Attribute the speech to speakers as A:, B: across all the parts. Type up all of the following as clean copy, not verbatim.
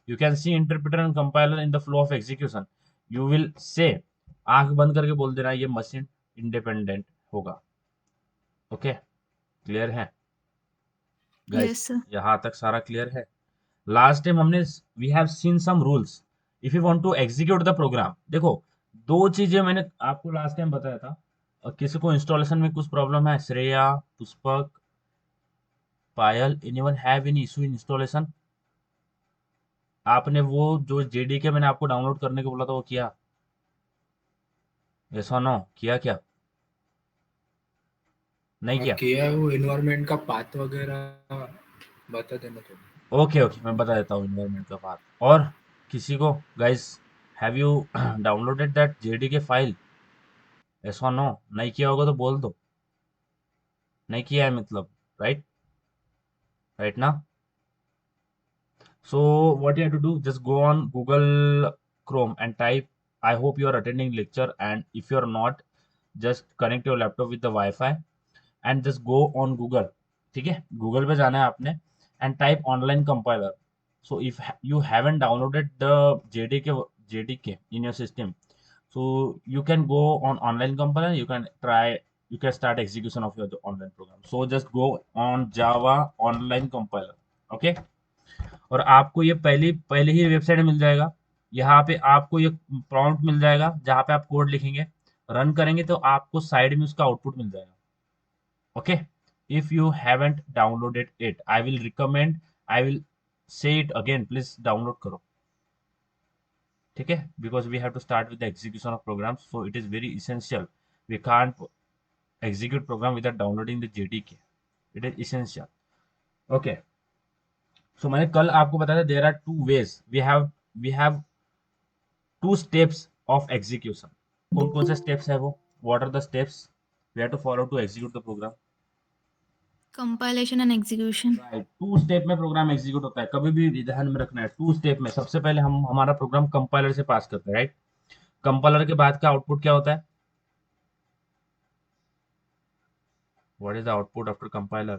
A: You can see interpreter and compiler in the flow of execution. You will say, आंख बंद करके बोल देना ये मशीन इंडिपेंडेंट होगा. ओके, क्लियर है गाइस?
B: Yes sir.
A: यहाँ तक सारा क्लियर है. लास्ट टाइम हमने we have seen some rules if you want to execute the program. देखो, दो चीजें मैंने आपको लास्ट टाइम बताया था. और किसी को इंस्टॉलेशन में कुछ प्रॉब्लम है? Shreya, Pushpak, Payal, anyone have any issue in installation? आपने वो जो जेडीके मैंने आपको डाउनलोड करने को बोला था वो किया? ऐसा नो किया क्या? नहीं किया?
C: किया है, वो एनवायरनमेंट का पाथ वगैरह बता देना थोड़ा.
A: ओके ओके, मैं बता देता हूँ इन्वायरमेंट का बात. और किसी को guys, have you downloaded that JDK file? ऐसा नो, नहीं किया होगा तो बोल दो. नहीं किया है मतलब, राइट? राइट ना? So what you have to do, just go on Google Chrome and type, I hope you are attending lecture, and if you are not, just connect your laptop with the Wi-Fi and just go on Google. ठीक है, Google पे जाना है आपने and type online compiler. So if you haven't downloaded the JDK in your system, so you can go on online compiler, you can start execution of your online program. So just go on Java online compiler. Okay. और आपको ये पहले ही website में मिल जाएगा. यहाँ पे आपको ये प्रॉम्प्ट मिल जाएगा जहाँ पे आप कोड लिखेंगे, रन करेंगे तो आपको साइड में उसका आउटपुट मिल जाएगा. Okay, if you haven't downloaded it, I will recommend, I will say it again, please download करो. ठीक है, because we have to start with the execution of programs, so it is very essential. We can't execute program without downloading the JDK. It is essential. Okay. So मैंने कल आपको बताया था there are two ways. We have two steps of execution. कौन कौन से steps है वो? What are the steps we have to follow to execute the program?
B: Compilation and execution.
A: Right. Two step में प्रोग्राम एग्जीक्यूट होता है. कभी भी ध्यान में रखना है, टू स्टेप में सबसे पहले हम हमारा प्रोग्राम कंपाइलर से पास करते हैं, राइट? कंपाइलर के बाद का आउटपुट क्या होता है? What is the output after compiler?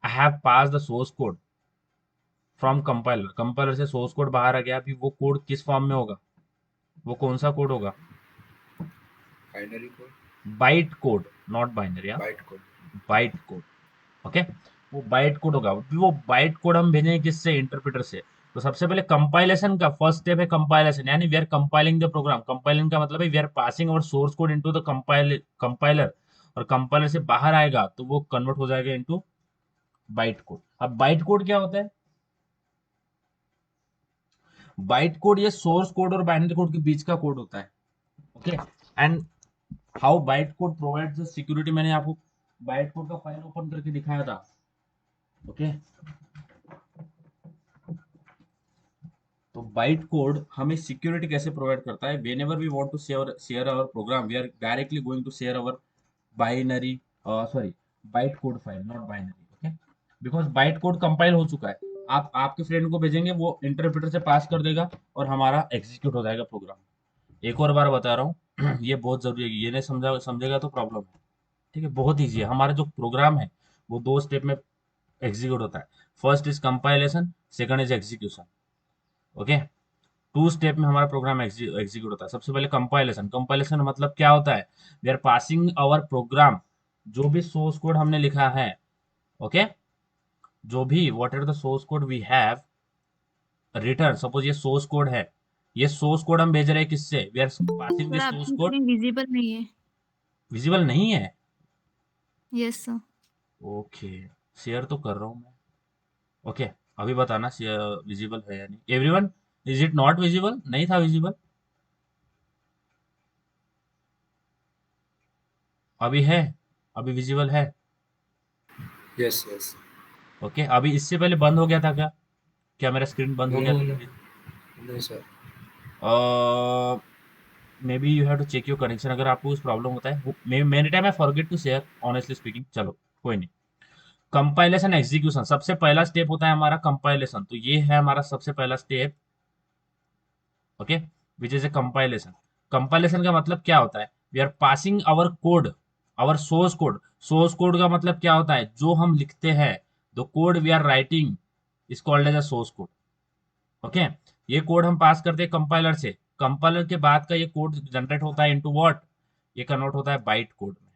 A: I have passed the source code from compiler. Compiler से सोर्स कोड बाहर आ गया. अभी वो कोड किस फॉर्म में होगा? वो कौन सा कोड होगा?
C: Binary code.
A: Bite code, not binary.
C: Byte code.
A: Byte code. Okay, वो बाइट कोड होगा. वो बाइट कोड हम भेजेंगे किससे? इंटरप्रेटर से. तो सबसे पहले कंपाइलेशन का फर्स्ट स्टेप है कंपाइलेशन, यानी we are compiling the program. Compiling का मतलब है we are passing our source code into the compiler. और कंपाइलर से बाहर आएगा तो वो कन्वर्ट हो जाएगा इनटू बाइट कोड. अब बाइट कोड क्या होता है? बाइट कोड ये सोर्स कोड और बाइनरी कोड के बीच का कोड होता है. Okay, and how byte code provides the security, मैंने आपको बाइट कोड का फाइल ओपन करके दिखाया था. ओके, तो बाइट कोड हमें सिक्योरिटी कैसे प्रोवाइड करता है? Whenever we want to share our program, we are directly going to share our binary, sorry, byte code file, not binary. Okay, because byte code compile हो चुका है. आप आपके फ्रेंड को भेजेंगे, वो इंटरप्रेटर से पास कर देगा और हमारा एग्जीक्यूट हो जाएगा प्रोग्राम. एक और बार बता रहा हूँ ये बहुत जरूरी है. ये नहीं समझेगा तो प्रॉब्लम है. ठीक है, बहुत ईजी है. हमारा जो प्रोग्राम है वो दो स्टेप में एग्जीक्यूट होता है. First is compilation, second is execution. Okay, two step में हमारा प्रोग्राम एग्जीक्यूट होता है. सबसे पहले कंपाइलेशन. कंपाइलेशन मतलब क्या होता है? We are passing our program, जो भी सोर्स कोड हमने लिखा है, ओके, जो भी what are the source code we have written. Suppose ये सोर्स कोड है, ये सोर्स कोड हम भेज रहे हैं किससे? We are passing this source
B: आपकी
A: कोड.
B: स्क्रीन विजिबल नहीं है।
A: विजिबल नहीं है?
B: Yes sir.
A: ओके, शेयर तो कर रहा हूँ मैं. ओके, अभी बताना विजिबल है या नहीं. Everyone, is it not visible? नहीं था विजिबल, अभी है, अभी विजिबल है.
C: Yes yes.
A: ओके, अभी इससे पहले बंद हो गया था क्या? क्या मेरा स्क्रीन बंद हो गया था?
C: नहीं sir.
A: Maybe you have to check your connection. अगर आपको कुछ प्रॉब्लम होता है, many time I forget to share, honestly speaking. चलो कोई नहीं. कंपाइलेशन एग्जीक्यूशन, सबसे पहला स्टेप होता है हमारा कंपाइलेशन. तो ये है हमारा सबसे पहला step. Okay, which is a compilation. Compilation का मतलब क्या होता है? We are passing our code, our source code. Source code का मतलब क्या होता है? जो हम लिखते हैं, the code we are writing is called as a source code. Okay, ये कोड हम पास करते हैं कंपाइलर से, कंपाइलर के बाद का ये कोड जनरेट होता है इनटू व्हाट, ये कन्वर्ट होता है बाइट कोड में।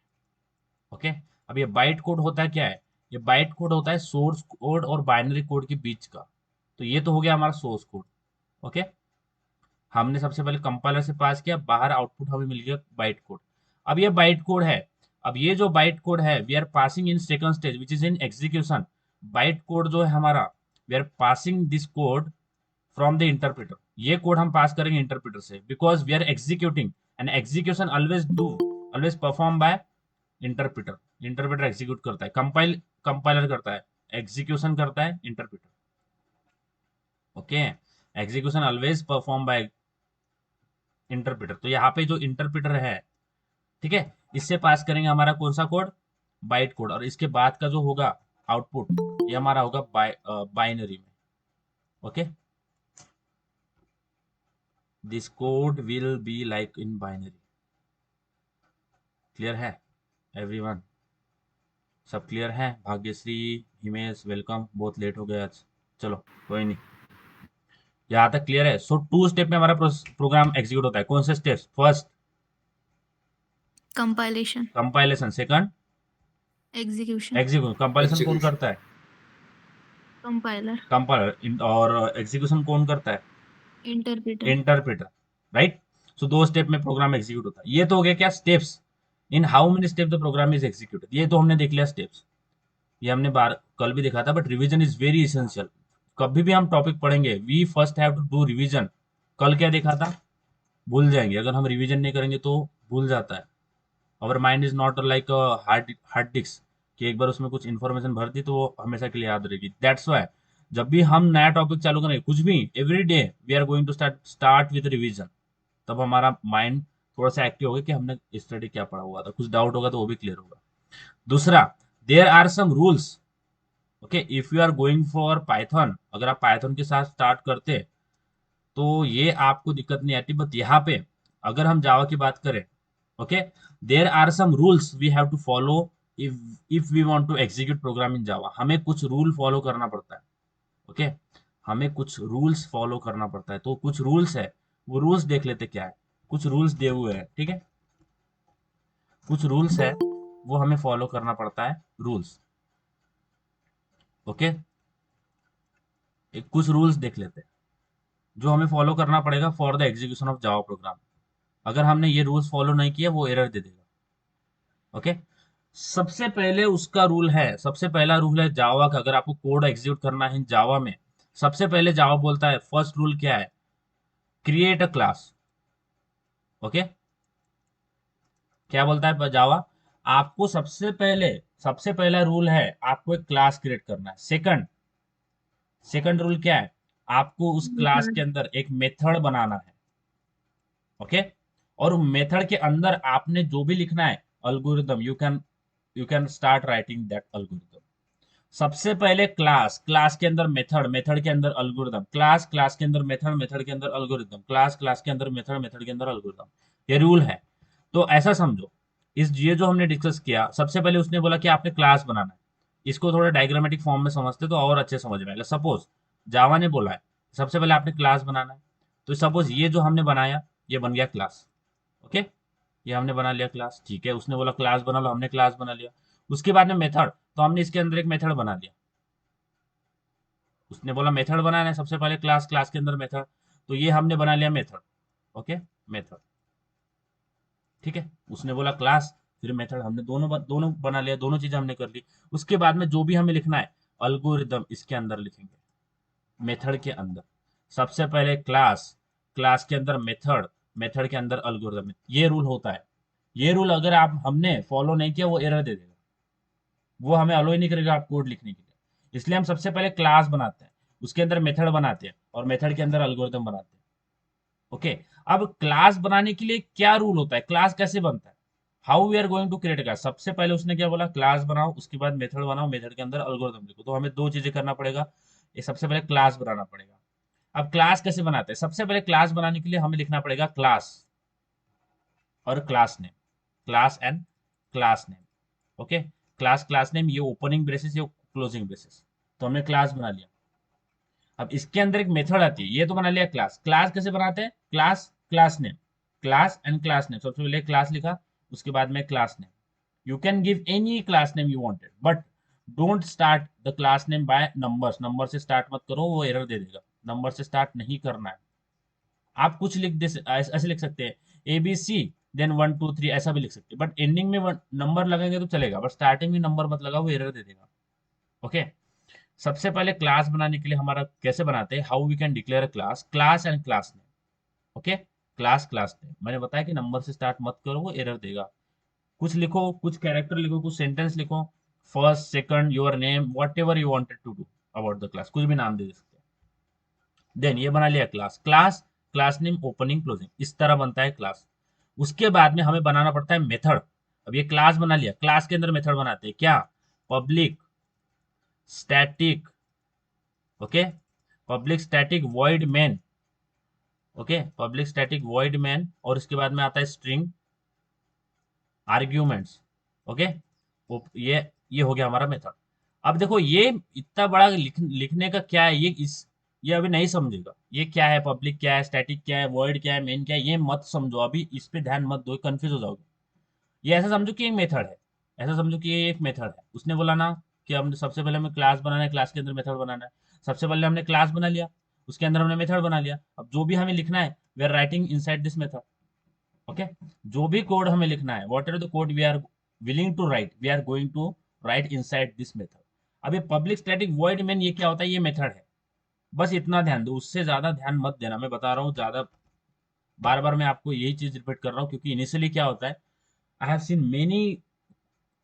A: ओके, अब ये बाइट कोड होता है क्या है, ये बाइट कोड होता है सोर्स कोड और बाइनरी कोड के बीच का। तो ये तो हो गया हमारा सोर्स कोड। ओके, हमने सबसे पहले कंपाइलर से पास किया, बाहर आउटपुट हमें मिल गया बाइट कोड। अब ये बाइट कोड है, अब ये जो बाइट कोड है we are passing in second stage which is in execution. Byte code जो है हमारा, we are passing this code from the interpreter, ये कोड हम पास करेंगे इंटरप्रेटर से, because we are executing and execution always perform by interpreter. Interpreter execute करता है, compiler करता है, एग्जीक्यूशन करता है interpreter. Okay, execution always perform by interpreter. तो यहाँ पे जो इंटरप्रेटर है, ठीक है, इससे पास करेंगे हमारा कौन सा कोड, बाइट कोड, और इसके बाद का जो होगा आउटपुट ये हमारा होगा बाइनरी में। Okay, this code will be like in binary. Clear है एवरीवन, सब क्लियर है? भाग्यश्री, हिमेश, वेलकम, बहुत लेट हो गया आज, चलो कोई नहीं, यहाँ तक क्लियर है। सो 2 स्टेप में हमारा प्रोग्राम एग्जीक्यूट होता है। कौन से steps? First
B: compilation,
A: compilation, second
B: execution,
A: execution. Compilation कौन
C: एग्जीक्यूशन।
A: करता है?
B: Compiler,
A: compiler. और एग्जीक्यूशन कौन करता है?
B: Interpreter.
A: Interpreter, right. So 2 step में प्रोग्राम एग्जीक्यूट होता है। ये तो हो गया क्या steps, in how many step the program is executed, ये तो हमने देख लिया स्टेप्स, ये हमने बार कल भी देखा था। But revision is very essential. कभी भी हम टॉपिक पढ़ेंगे we first have to do revision. कल क्या देखा था, भूल जाएंगे, अगर हम रिवीजन नहीं करेंगे तो भूल जाता है। Our mind is not like hard hard disk कि एक बार उसमें कुछ इन्फॉर्मेशन भर दी तो वो हमेशा के लिए याद रहेगी। दैट्स वाई जब भी हम नया टॉपिक चालू करेंगे कुछ भी, every day we are going to start with revision. तब हमारा माइंड थोड़ा सा एक्टिव होगा कि हमने स्टडी क्या पढ़ा हुआ था, कुछ डाउट होगा तो वो भी क्लियर होगा। दूसरा, there are some rules. Okay, if you are going for Python, अगर आप पाइथन के साथ स्टार्ट करते तो ये आपको दिक्कत नहीं आती। बट यहाँ पे अगर हम जावा की बात करें, okay, there are some rules we have to follow if we want to execute program in Java. हमें कुछ रूल फॉलो करना पड़ता है। ओके, हमें कुछ रूल्स फॉलो करना पड़ता है। तो कुछ रूल्स है, वो रूल्स देख लेते क्या है। कुछ रूल्स दिए हुए हैं, ठीक है, कुछ रूल्स है वो हमें फॉलो करना पड़ता है, रूल्स। ओके, एक कुछ रूल्स देख लेते हैं जो हमें फॉलो करना पड़ेगा for the execution of Java program. अगर हमने ये रूल्स फॉलो नहीं किया वो एरर दे देगा। ओके, सबसे पहले उसका रूल है, सबसे पहला रूल है जावा का। अगर आपको कोड एग्जीक्यूट करना है जावा में, सबसे पहले जावा बोलता है, फर्स्ट रूल क्या है, क्रिएट अ क्लास। ओके, क्या बोलता है जावा, आपको सबसे पहला रूल है आपको एक क्लास क्रिएट करना है। सेकंड रूल क्या है, आपको उस क्लास के
B: मेथड,
A: अंदर एक मेथड बनाना है। ओके, और मेथड के अंदर आपने जो भी लिखना है algorithm, you can start writing that algorithm. सबसे पहले क्लास के अंदर मेथड के अंदर अल्गोरिदम, क्लास के अंदर मेथड के अंदर अल्गोरिदम, क्लास के अंदर मेथड के अंदर अल्गोरिदम, ये रूल है। तो ऐसा समझो, ये जो हमने डिस्कस किया, सबसे पहले उसने बोला कि आपने क्लास बनाना है। इसको थोड़ा डायग्रामेटिक फॉर्म में समझते तो और अच्छे समझ में आएगा। सपोज जावा ने बोला है सबसे पहले आपने क्लास बनाना है, तो सपोज ये जो हमने बनाया ये बन गया क्लास। ओके, ये हमने बना लिया क्लास, ठीक है, उसने बोला क्लास बना लो, हमने क्लास बना लिया। उसके बाद में मेथड, तो हमने इसके अंदर एक मेथड बना लिया। उसने बोला मेथड बनाना है, सबसे पहले क्लास के अंदर मेथड, तो ये हमने बना लिया मेथड। ओके, मेथड, ठीक है, उसने बोला क्लास फिर मेथड, हमने दोनों बना लिया, दोनों चीजें हमने कर ली। उसके बाद में जो भी हमें लिखना है अल्गोरिदम इसके अंदर लिखेंगे, मेथड के अंदर। सबसे पहले क्लास के अंदर मेथड के अंदर अल्गोरिदम, ये रूल होता है। ये रूल अगर आप हमने फॉलो नहीं किया वो एरर दे देगा, वो हमें अलो ही नहीं करेगा आप कोड लिखने के लिए। इसलिए हम सबसे पहले क्लास बनाते हैं, उसके अंदर मेथड बनाते हैं, और मेथड के अंदर अल्गोरिदम बनाते हैं। ओके, अब क्लास बनाने के लिए क्या रूल होता है, क्लास कैसे बनता है, how we are going to create class. सबसे पहले उसने क्या बोला, क्लास बनाओ, उसके बाद मेथड बनाओ, मेथड के अंदर अल्गोरिदम लिखो। तो हमें दो चीजें करना पड़ेगा, ये सबसे पहले क्लास बनाना पड़ेगा। अब क्लास कैसे बनाते हैं, सबसे पहले क्लास बनाने के लिए हमें लिखना पड़ेगा क्लास और class name, class and class name. Okay, class name, ये ओपनिंग ब्रेसेस, ये क्लोजिंग ब्रेसेस। तो हमने क्लास बना लिया। अब इसके अंदर एक मेथड आती है, ये तो बना लिया क्लास। क्लास कैसे बनाते हैं? Class, class name, class and class name. सबसे पहले क्लास लिखा, उसके बाद में class name. You can give any class name you wanted, but don't start the class name by numbers. Number से स्टार्ट मत करो, वो एरर दे देगा। नंबर से स्टार्ट नहीं करना है। आप कुछ लिख दे, ऐसे लिख सकते हैं ए बी सी देन 1 2 3, ऐसा भी लिख सकते हैं, बट एंडिंग में नंबर लगेंगे तो चलेगा, बट स्टार्टिंग में नंबर मत लगा, वो एरर दे देगा। ओके। सबसे पहले क्लास बनाने के लिए हमारा कैसे बनाते हैं, how we can declare a class, class and class name. Okay, class, class name मैंने बताया कि नंबर से स्टार्ट मत करो, वो एरर देगा। कुछ लिखो, कुछ कैरेक्टर लिखो, कुछ सेंटेंस लिखो, first second your name whatever you wanted to do about the class, कुछ भी नाम दे सकते हैं। देन ये बना लिया class. Class, class name opening closing, इस तरह बनता है क्लास। उसके बाद में हमें बनाना पड़ता है मेथड। अब ये क्लास बना लिया, क्लास के अंदर मेथड बनाते हैं क्या? Public static, okay, public static void main, okay, public static void main, और इसके बाद में आता है स्ट्रिंग आर्ग्यूमेंट्स। ओके, ये हो गया हमारा मेथड। अब देखो ये इतना बड़ा लिखने का क्या है, ये अभी नहीं समझेगा ये क्या है, पब्लिक क्या है, स्टैटिक क्या है, वॉइड क्या है, मेन क्या है, ये मत समझो अभी, इस पे ध्यान मत दो, कंफ्यूज हो जाओगे। ये ऐसा समझो कि एक मेथड है, ऐसा समझो कि ये एक मेथड है। उसने बोला ना कि हम सबसे पहले हमें क्लास बनाना है, क्लास के अंदर मेथड बनाना है। सबसे पहले हमने क्लास बना लिया, उसके अंदर हमने मेथड बना लिया। अब जो भी हमें लिखना है, we are writing inside this method. Okay, जो भी कोड हमें लिखना है, whatever the code we are willing to write, we are going to write inside this method. अब ये पब्लिक स्टैटिक वॉइड मेन ये क्या होता है? ये मेथड है। बस इतना ध्यान दो, उससे ज्यादा ध्यान मत देना। मैं बता रहा हूँ ज्यादा, बार बार मैं आपको यही चीज रिपीट कर रहा हूँ, क्योंकि इनिशियली क्या होता है, आई हैव सीन मेनी,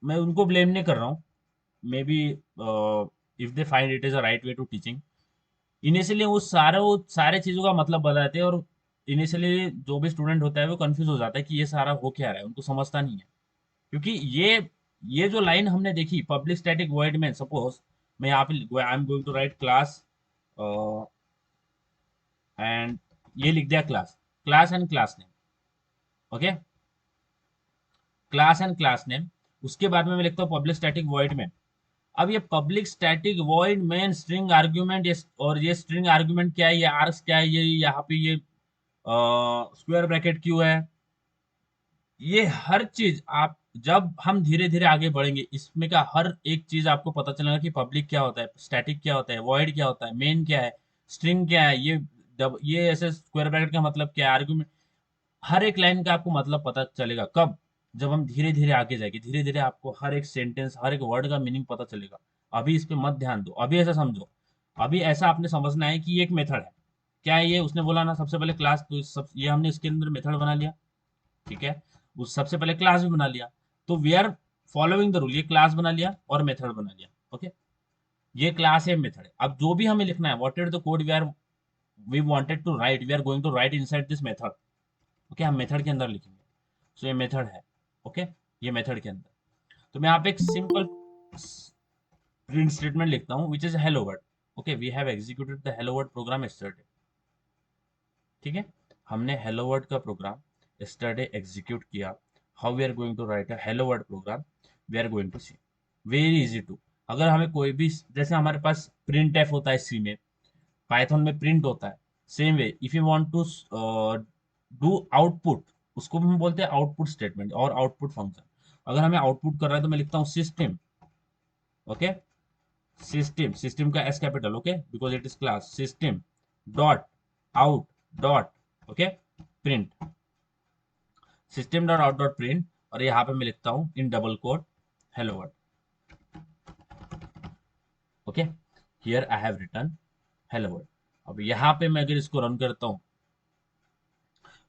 A: मैं उनको ब्लेम नहीं कर रहा हूँ, maybe if they find it is a right way to teaching, initially वो सारे चीजों का मतलब बताते हैं, और इनिशियली जो भी स्टूडेंट होता है वो कंफ्यूज हो जाता है कि ये सारा हो क्या रहा है, उनको समझता नहीं है। क्योंकि ये जो लाइन हमने देखी, पब्लिक स्टैटिक वॉइड में, सपोज मैं यहाँ पे I am going to write class and ये लिख दिया class, class and class name, okay, class and class name. उसके बाद में मैं लिखता हूँ पब्लिक स्टैटिक वॉइड में। अब ये public static void main string argument, ये और ये स्ट्रिंग आर्ग्यूमेंट क्या है, ये आर्ग्स क्या है, ये यहाँ पे ये स्क्वायर ब्रैकेट क्यों है, ये हर चीज आप, जब हम धीरे धीरे आगे बढ़ेंगे इसमें का हर एक चीज आपको पता चलेगा कि पब्लिक क्या होता है, स्टैटिक क्या होता है, वॉइड क्या होता है, मेन क्या है, स्ट्रिंग क्या है, ये ऐसे स्क्वायर ब्रैकेट का मतलब क्या है, आर्ग्यूमेंट, हर एक लाइन का आपको मतलब पता चलेगा कब, जब हम धीरे धीरे आगे जाएंगे, धीरे धीरे आपको हर एक सेंटेंस, हर एक वर्ड का मीनिंग पता चलेगा। अभी इस पे मत ध्यान दो, अभी ऐसा समझो, अभी ऐसा आपने समझना है कि ये एक मेथड है। क्या है ये? उसने बोला ना सबसे पहले क्लास, तो ये हमने इसके अंदर मेथड बना लिया, ठीक है, उस सबसे पहले क्लास भी बना लिया, तो we are following the rule, ये क्लास बना लिया और मेथड बना लिया। ओके, ये क्लास है, मेथड है। अब जो भी हमें लिखना है, what is the code we wanted to write, we are going to write inside this method. Okay, हम मेथड के अंदर लिखेंगे। सो ये मेथड है, ओके, ये मेथड के अंदर। तो मैं यहाँ पे एक सिंपल प्रिंट स्टेटमेंट लिखता हूँ, which is hello world. Okay, we have executed the hello world program yesterday, ठीक है, हमने हेलो वर्ड का प्रोग्राम यस्टरडे एग्जीक्यूट किया। How we are going to write a hello world program, we are going to see, very easy to. अगर हमें कोई भी, जैसे हमारे पास प्रिंट एफ होता है सी में, पाइथन में प्रिंट होता है, same way if you want to do output, उसको भी हम बोलते हैं आउटपुट स्टेटमेंट और आउटपुट फंक्शन। अगर हमें आउटपुट कर रहा है तो मैं लिखता हूँ सिस्टम, ओके, सिस्टम, सिस्टम का S capital, okay, because it is class, system dot out dot, okay, print, system dot out dot print, और यहाँ पे मैं लिखता हूँ in double quote hello world, okay, here I have written hello world. अब यहाँ पे मैं अगर इसको रन करता हूँ,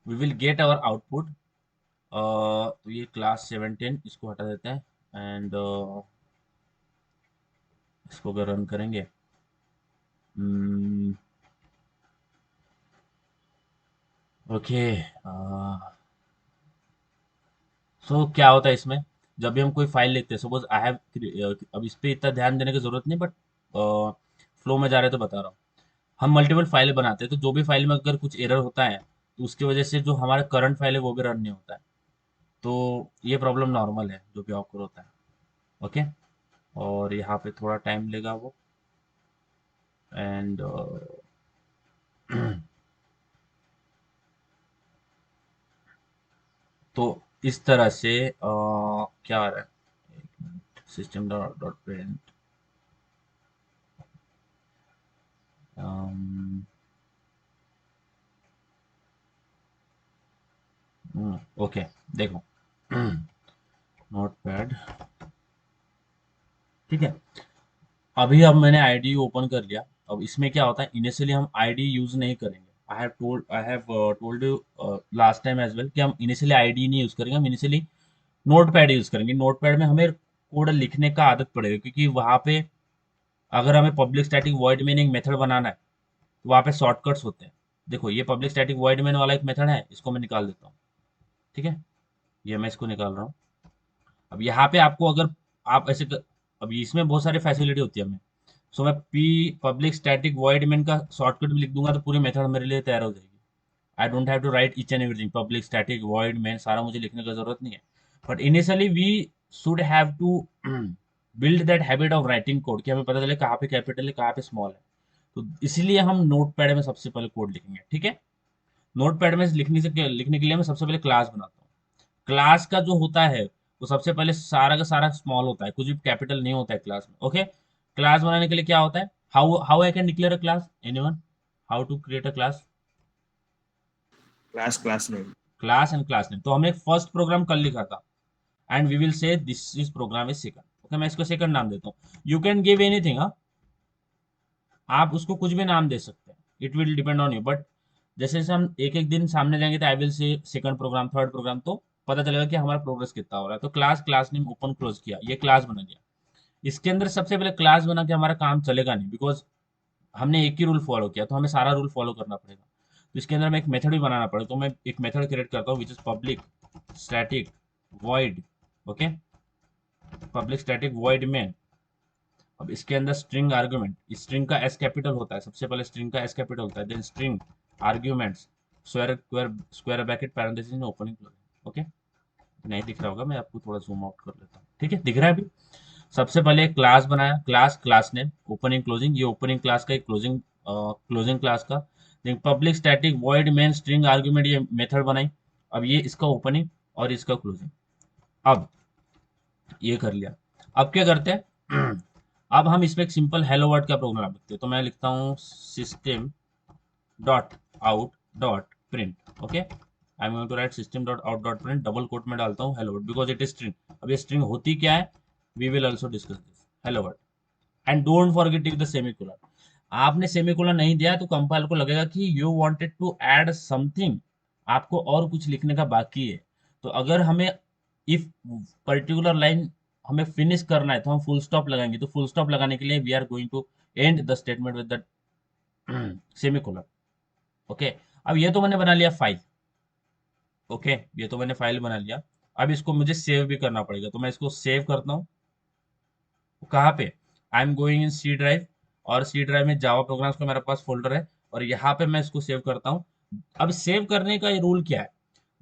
A: we will get our output. तो ये क्लास 17 इसको हटा देते हैं, एंड इसको अगर रन करेंगे, ओके, सो क्या होता है इसमें, जब भी हम कोई फाइल लिखते हैं, सपोज आई हैव, अब इस पे इतना ध्यान देने की जरूरत नहीं, बट फ्लो में जा रहे तो बता रहा हूँ। हम मल्टीपल फाइल बनाते हैं, तो जो भी फाइल में अगर कुछ एरर होता है, तो उसकी वजह से जो हमारा करंट फाइल है वो भी रन नहीं होता है। तो ये प्रॉब्लम नॉर्मल है, जो भी ऑकर होता है, ओके, और यहाँ पे थोड़ा टाइम लेगा वो, एंड तो इस तरह से क्या आ रहा है, system dot dot print, okay, देखो नोट पैड, ठीक है। अभी अब मैंने आईडी ओपन कर लिया। अब इसमें क्या होता है, इनिशियली हम आईडी यूज नहीं करेंगे। I have told you last time as well कि हम इनिशियली आईडी नहीं यूज करेंगे, हम इनिशियली नोट पैड यूज करेंगे। नोट पैड में हमें कोड लिखने का आदत पड़ेगा, क्योंकि वहां पे अगर हमें पब्लिक स्टैटिक वॉइड मेन एक मेथड बनाना है तो वहां पे शॉर्टकट्स होते हैं। देखो ये पब्लिक स्टैटिक वॉइड मेन वाला एक मेथड है, इसको मैं निकाल देता हूँ, ठीक है। ये मैं इसको निकाल रहा हूँ। अब यहाँ पे आपको अगर आप अब इसमें बहुत सारी फैसिलिटी होती है हमें। सो मैं P public static void main का शॉर्टकट भी लिख दूंगा तो पूरी मेथड मेरे लिए तैयार हो जाएगी। I don't have to write each and everything, public static void main सारा मुझे लिखने की जरूरत नहीं है। But initially we should have to build that habit of writing code, कि हमें पता चले कहाँ पे कैपिटल है कहाँ पे स्मॉल है। तो इसलिए हम नोट पैड में सबसे पहले कोड लिखेंगे, ठीक है। नोट पैड में लिखने के लिए मैं सबसे पहले क्लास बनाता हूँ। क्लास का जो होता है वो सबसे पहले सारा का सारा स्मॉल होता है, कुछ भी कैपिटल नहीं होता है क्लास में, ओके। क्लास बनाने के लिए क्या होता है, how how I can declare a class, anyone, how to create a class?
D: Class name.
A: Class and class name. तो हमने फर्स्ट प्रोग्राम कल लिखा था, and we will say this is program is second, okay. मैं इसको second नाम देता हूँ। यू कैन गिव एनीथिंग, आप उसको कुछ भी नाम दे सकते हैं, it will depend on you. But जैसे जैसे हम एक एक दिन सामने जाएंगे तो I will say second program, third program, तो पता चलेगा कि हमारा प्रोग्रेस कितना हो रहा है। तो class, class name open close किया, ये क्लास बना दिया। इसके अंदर सबसे पहले क्लास बना के हमारा काम चलेगा नहीं, बिकॉज हमने एक ही रूल फॉलो किया, तो हमें सारा रूल फॉलो करना पड़ेगा। तो इसके अंदर मैं एक मेथड भी बनाना पड़ेगा, तो मैं एक मेथड क्रिएट करता हूँ which is public static void, okay, public static void main. अब इसके अंदर स्ट्रिंग आर्ग्यूमेंट, स्ट्रिंग का एस कैपिटल होता है, सबसे पहले स्ट्रिंग का एस कैपिटल होता है, then string arguments, square square bracket parenthesis में ओपनिंग क्लोजिंग, ओके। नहीं दिख रहा होगा, मैं आपको थोड़ा जूम आउट कर लेता हूँ, ठीक है, दिख रहा है अभी। सबसे पहले क्लास बनाया, class, class name, opening closing, ये ओपनिंग क्लास का एक क्लोजिंग, क्लोजिंग क्लास का। Then public static void main string argument, ये मेथड बनाई। अब ये इसका ओपनिंग और इसका क्लोजिंग। अब ये कर लिया। अब क्या करते हैं अब हम इसमें एक सिंपल हेलो वर्ड का प्रोग्राम लिखते हैं। तो मैं लिखता हूँ system dot out dot print, okay. I am going to write system dot out dot print, double quote में डालता हूँ hello world, because it is string. अब ये स्ट्रिंग होती क्या है, we will also discuss this, hello world. And don't forget the semicolon. आपने semicolon नहीं दिया तो कंपाइलर को लगेगा कि you wanted to add something, आपको और कुछ लिखने का बाकी है। तो अगर हमें इफ पर्टिकुलर लाइन हमें फिनिश करना है तो हम फुल स्टॉप लगाएंगे। तो फुल स्टॉप लगाने के लिए we are going to end the statement with the semicolon, okay. अब ये तो मैंने बना लिया फाइल, ओके, ये तो मैंने फाइल बना लिया। अब इसको मुझे सेव भी करना पड़ेगा, तो मैं इसको सेव करता हूँ। कहाँ पे, I am going in C drive, और सी ड्राइव में जावा प्रोग्राम्स का मेरे पास फोल्डर है, और यहाँ पे मैं इसको सेव करता हूँ। अब सेव करने का ये रूल क्या है,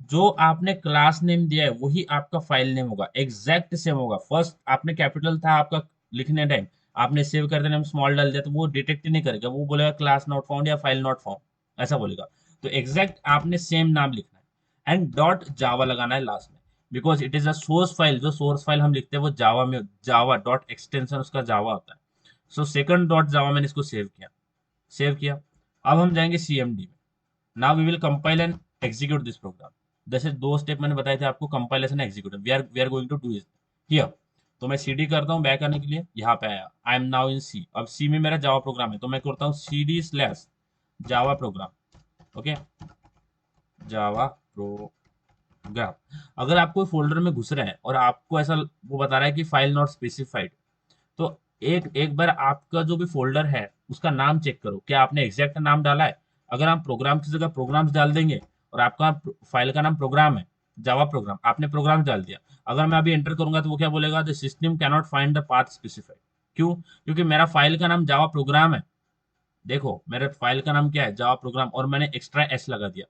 A: जो आपने क्लास नेम दिया है वही आपका फाइल नेम होगा, एग्जैक्ट सेम होगा। फर्स्ट आपने कैपिटल था आपका लिखने टाइम, आपने सेव करते टाइम स्मॉल डाल दिया तो वो डिटेक्ट ही नहीं करेगा, वो बोलेगा क्लास नॉट फाउंड या फाइल नॉट फाउंड, ऐसा बोलेगा। तो एग्जैक्ट आपने सेम नाम लिखना है, एंड डॉट जावा लगाना है लास्ट में, because it is a source file. जो सोर्स फाइल हम लिखते हैं वो जावा में, जावा डॉट एक्सटेंशन उसका जावा होता है। सो सेकंड डॉट जावा, मैंने इसको सेव किया, सेव किया। अब हम जाएंगे सीएमडी में। Now we will compile and execute this program. जैसे दो स्टेप मैंने बताए थे आपको, compilation execute, we are going to do it here. तो मैं सीडी करता हूँ बैक आने के लिए, यहाँ पे आया, आई एम नाउ इन सी। अब सी में मेरा जावा प्रोग्राम है, तो मैं करता हूँ CD slash Java program, okay, Java program. अगर आप कोई फोल्डर में घुस रहे हैं और आपको ऐसा वो बता रहा है कि फाइल नॉट स्पेसिफाइड, तो एक एक बार आपका जो भी फोल्डर है उसका नाम चेक करो, क्या आपने एग्जैक्ट नाम डाला है। अगर आप प्रोग्राम की जगह प्रोग्राम्स डाल देंगे और आपका फाइल का नाम प्रोग्राम है, जावा प्रोग्राम, आपने प्रोग्राम डाल दिया, अगर मैं अभी एंटर करूंगा तो वो क्या बोलेगा, the system can not find the path specified. क्यों? क्योंकि मेरा फाइल का नाम जावा प्रोग्राम है। देखो मेरे फाइल का नाम क्या है, जावा प्रोग्राम, और मैंने एक्स्ट्रा एस लगा दिया।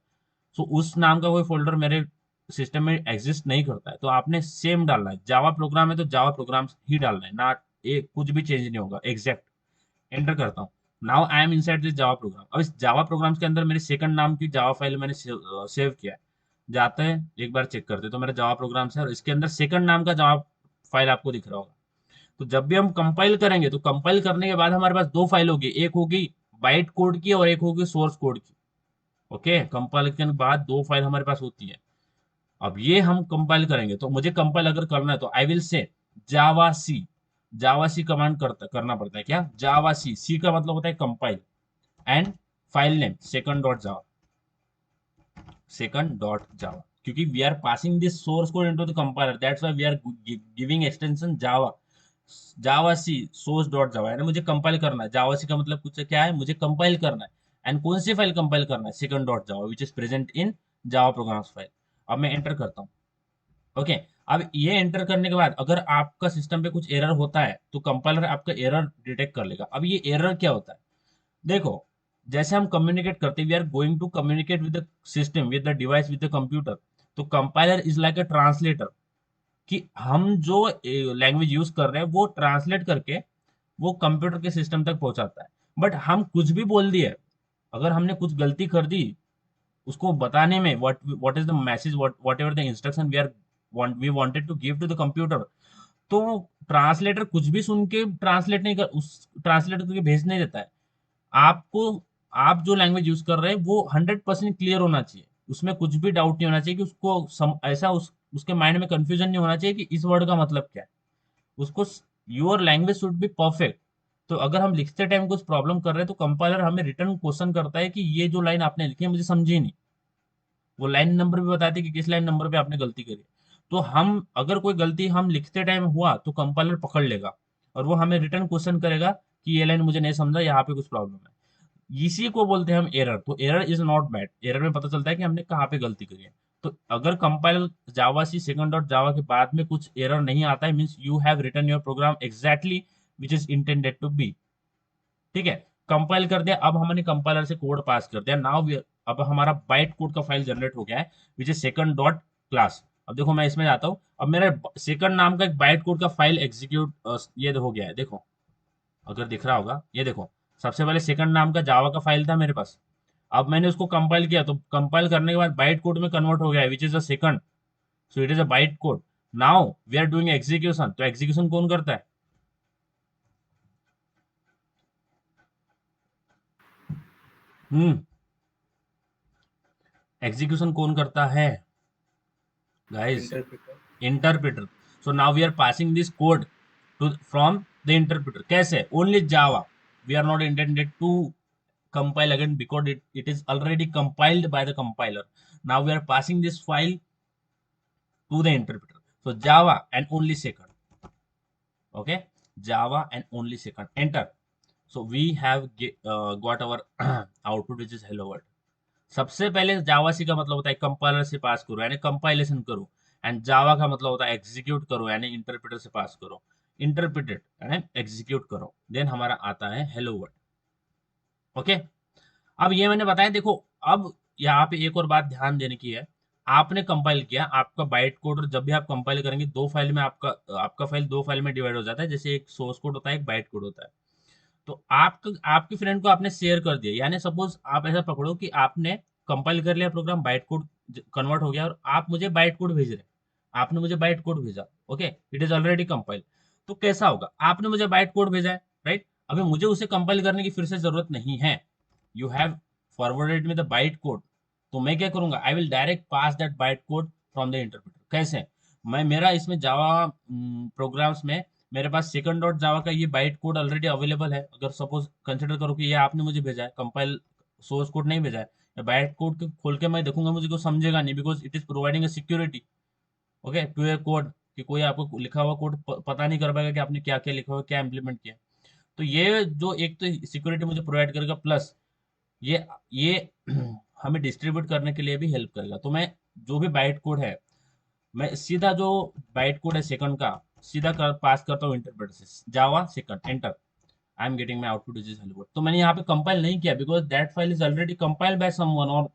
A: सो उस नाम का कोई फोल्डर मेरे सिस्टम में एग्जिस्ट नहीं करता है। तो आपने सेम डालना है, जावा प्रोग्राम है तो जावा प्रोग्राम ही डालना है ना, एक कुछ भी चेंज नहीं होगा, एग्जैक्ट। एंटर करता हूँ। Now I am inside this Java program. अब इस जावा प्रोग्राम के अंदर मेरे सेकंड नाम की जावा फाइल मैंने सेव किया है। जाते हैं एक बार चेक करते हैं, तो मेरा जावा प्रोग्राम है और इसके अंदर सेकंड नाम का जावा फाइल आपको दिख रहा होगा। तो जब भी हम कंपाइल करेंगे तो कंपाइल करने के बाद हमारे पास दो फाइल होगी, एक होगी बाइट कोड की और एक होगी सोर्स कोड की। ओके, कंपाइल के बाद दो फाइल हमारे पास होती है। अब ये हम कंपाइल करेंगे, तो मुझे कंपाइल अगर करना है तो आई विल से जावा सी। जावा सी कमांड करना पड़ता है। क्या? जावा सी। सी का मतलब होता है compile and file name second dot Java. Second dot Java, क्योंकि we are passing this source code into the compiler, that's why we are giving extension Java. Java C source dot Java, यानी मुझे compile करना है। जावा सी का मतलब कुछ क्या है, मुझे कंपाइल करना है। एंड कौन सी फाइल कंपाइल करना है? Second dot Java which is present in Java programmes file. अब मैं एंटर करता हूँ। ओके, अब ये एंटर करने के बाद अगर आपका सिस्टम पे कुछ एरर होता है तो कंपाइलर आपका एरर डिटेक्ट कर लेगा। अब ये एरर क्या होता है? देखो, जैसे हम कम्युनिकेट करते हैं, we are going to communicate with the system, with the device, with the computer. तो compiler is like a translator, कि हम जो लैंग्वेज यूज कर रहे हैं वो ट्रांसलेट करके वो कंप्यूटर के सिस्टम तक पहुंचाता है। बट हम कुछ भी बोल दिए, अगर हमने कुछ गलती कर दी उसको बताने में, what is the message, whatever the instruction we wanted to give to the computer, तो ट्रांसलेटर कुछ भी सुन के ट्रांसलेट नहीं कर, उस ट्रांसलेटर को भेज नहीं देता है। आपको, आप जो लैंग्वेज यूज कर रहे हैं वो 100% क्लियर होना चाहिए, उसमें कुछ भी डाउट नहीं होना चाहिए, कि उसको ऐसा उसके माइंड में कंफ्यूजन नहीं होना चाहिए कि इस वर्ड का मतलब क्या है। उसको, your language should be perfect. तो अगर हम लिखते टाइम कुछ प्रॉब्लम कर रहे हैं तो कंपाइलर हमें रिटर्न क्वेश्चन करता है कि ये जो लाइन आपने लिखी है मुझे समझी नहीं। वो लाइन नंबर भी बताती है कि किस लाइन नंबर पे आपने गलती करी है। तो हम, अगर कोई गलती हम लिखते टाइम हुआ तो कंपाइलर पकड़ लेगा और वो हमें रिटर्न क्वेश्चन करेगा कि ये लाइन मुझे नहीं समझा, यहाँ पे कुछ प्रॉब्लम है। इसी को बोलते हैं हम एरर। तो error is not bad, error में पता चलता है कि हमने कहाँ पे गलती करी है। तो अगर compile javac second dot java के बाद में कुछ एरर नहीं आता है, means you have written your program exactly which is intended to be. ठीक है, कंपाइल कर दिया। अब हमने कंपाइलर से कोड पास कर दिया। नाउ अब हमारा बाइट कोड का फाइल जनरेट हो गया है which is second dot class. अब देखो मैं इसमें जाता हूँ, अब मेरा सेकंड नाम का एक बाइट कोड का फाइल एग्जीक्यूट ये हो गया है। देखो, अगर दिख रहा होगा, ये देखो, सबसे पहले सेकंड नाम का जावा का फाइल था मेरे पास। अब मैंने उसको कंपाइल किया, तो कंपाइल करने के बाद बाइट कोड में कन्वर्ट हो गया है which is a second. So it is a byte code. Now we are doing execution. तो एग्जीक्यूशन कौन करता है? एग्जीक्यूशन कौन करता है guys?
C: Interpreter.
A: Interpreter. So now we are passing this code to from the interpreter. कैसे? Only Java. We are not intended to compile again because it is already compiled by the compiler. Now we are passing this file to the interpreter. So Java and only second. Okay, Java and only second. Enter. So we have got our output which is hello world. सबसे पहले जावा सी का मतलब होता है compiler से पास करो यानी compilation करो, एंड जावा का मतलब होता है एग्जीक्यूट करो यानी इंटरप्रेटर से पास करो, इंटरप्रेटेड यानी एग्जीक्यूट करो, देन हमारा आता है हेलो वर्ल्ड। ओके, अब ये मैंने बताया। देखो, अब यहाँ पे एक और बात ध्यान देने की है। आपने कंपाइल किया आपका बाइट कोड, और जब भी आप कंपाइल करेंगे दो फाइल में आपका आपका फाइल दो फाइल में डिवाइड हो जाता है। जैसे एक सोर्स कोड होता है, एक बाइट कोड होता है। तो आपके फ्रेंड को आपने शेयर कर दिया, यानी सपोज आप ऐसा पकड़ो कि आपने कंपाइल कर लिया प्रोग्राम, बाइट कोड कन्वर्ट हो गया और आप मुझे बाइट कोड भेज रहे हैं। आपने मुझे बाइट कोड भेजा, okay, it is already compile. तो कैसा होगा? आपने मुझे बाइट कोड भेजा है, राइट? अभी मुझे उसे कंपाइल करने की फिर से जरूरत नहीं है। यू हैव फॉरवर्डेड में द बाइट कोड। तो मैं क्या करूंगा? I will direct pass that byte code from the interpreter. कैसे? मैं, मेरा इसमें जावा प्रोग्राम्स में मेरे पास सेकंड डॉट जावा का ये बाइट कोड ऑलरेडी अवेलेबल है। अगर सपोज कंसिडर करो कि ये आपने मुझे भेजा है, कंपाइल सोर्स कोड नहीं भेजा है, या बाइट कोड को खोल के मैं देखूंगा मुझे कुछ समझेगा नहीं, because it is providing a security, okay, to a code, कि कोई आपको लिखा हुआ कोड पता नहीं कर पाएगा कि आपने क्या क्या लिखा हुआ, क्या इंप्लीमेंट किया। तो ये जो एक तो सिक्योरिटी मुझे प्रोवाइड करेगा, प्लस ये हमें डिस्ट्रीब्यूट करने के लिए भी हेल्प करेगा। तो मैं जो भी बाइट कोड है, मैं सीधा जो बाइट कोड है सेकंड का, सीधा पास करता हूँ इंटरप्रेटर से, Java second, enter. I am getting my output which is hello. तो मैंने यहाँ पे कंपाइल नहीं किया because that file is already compiled by someone और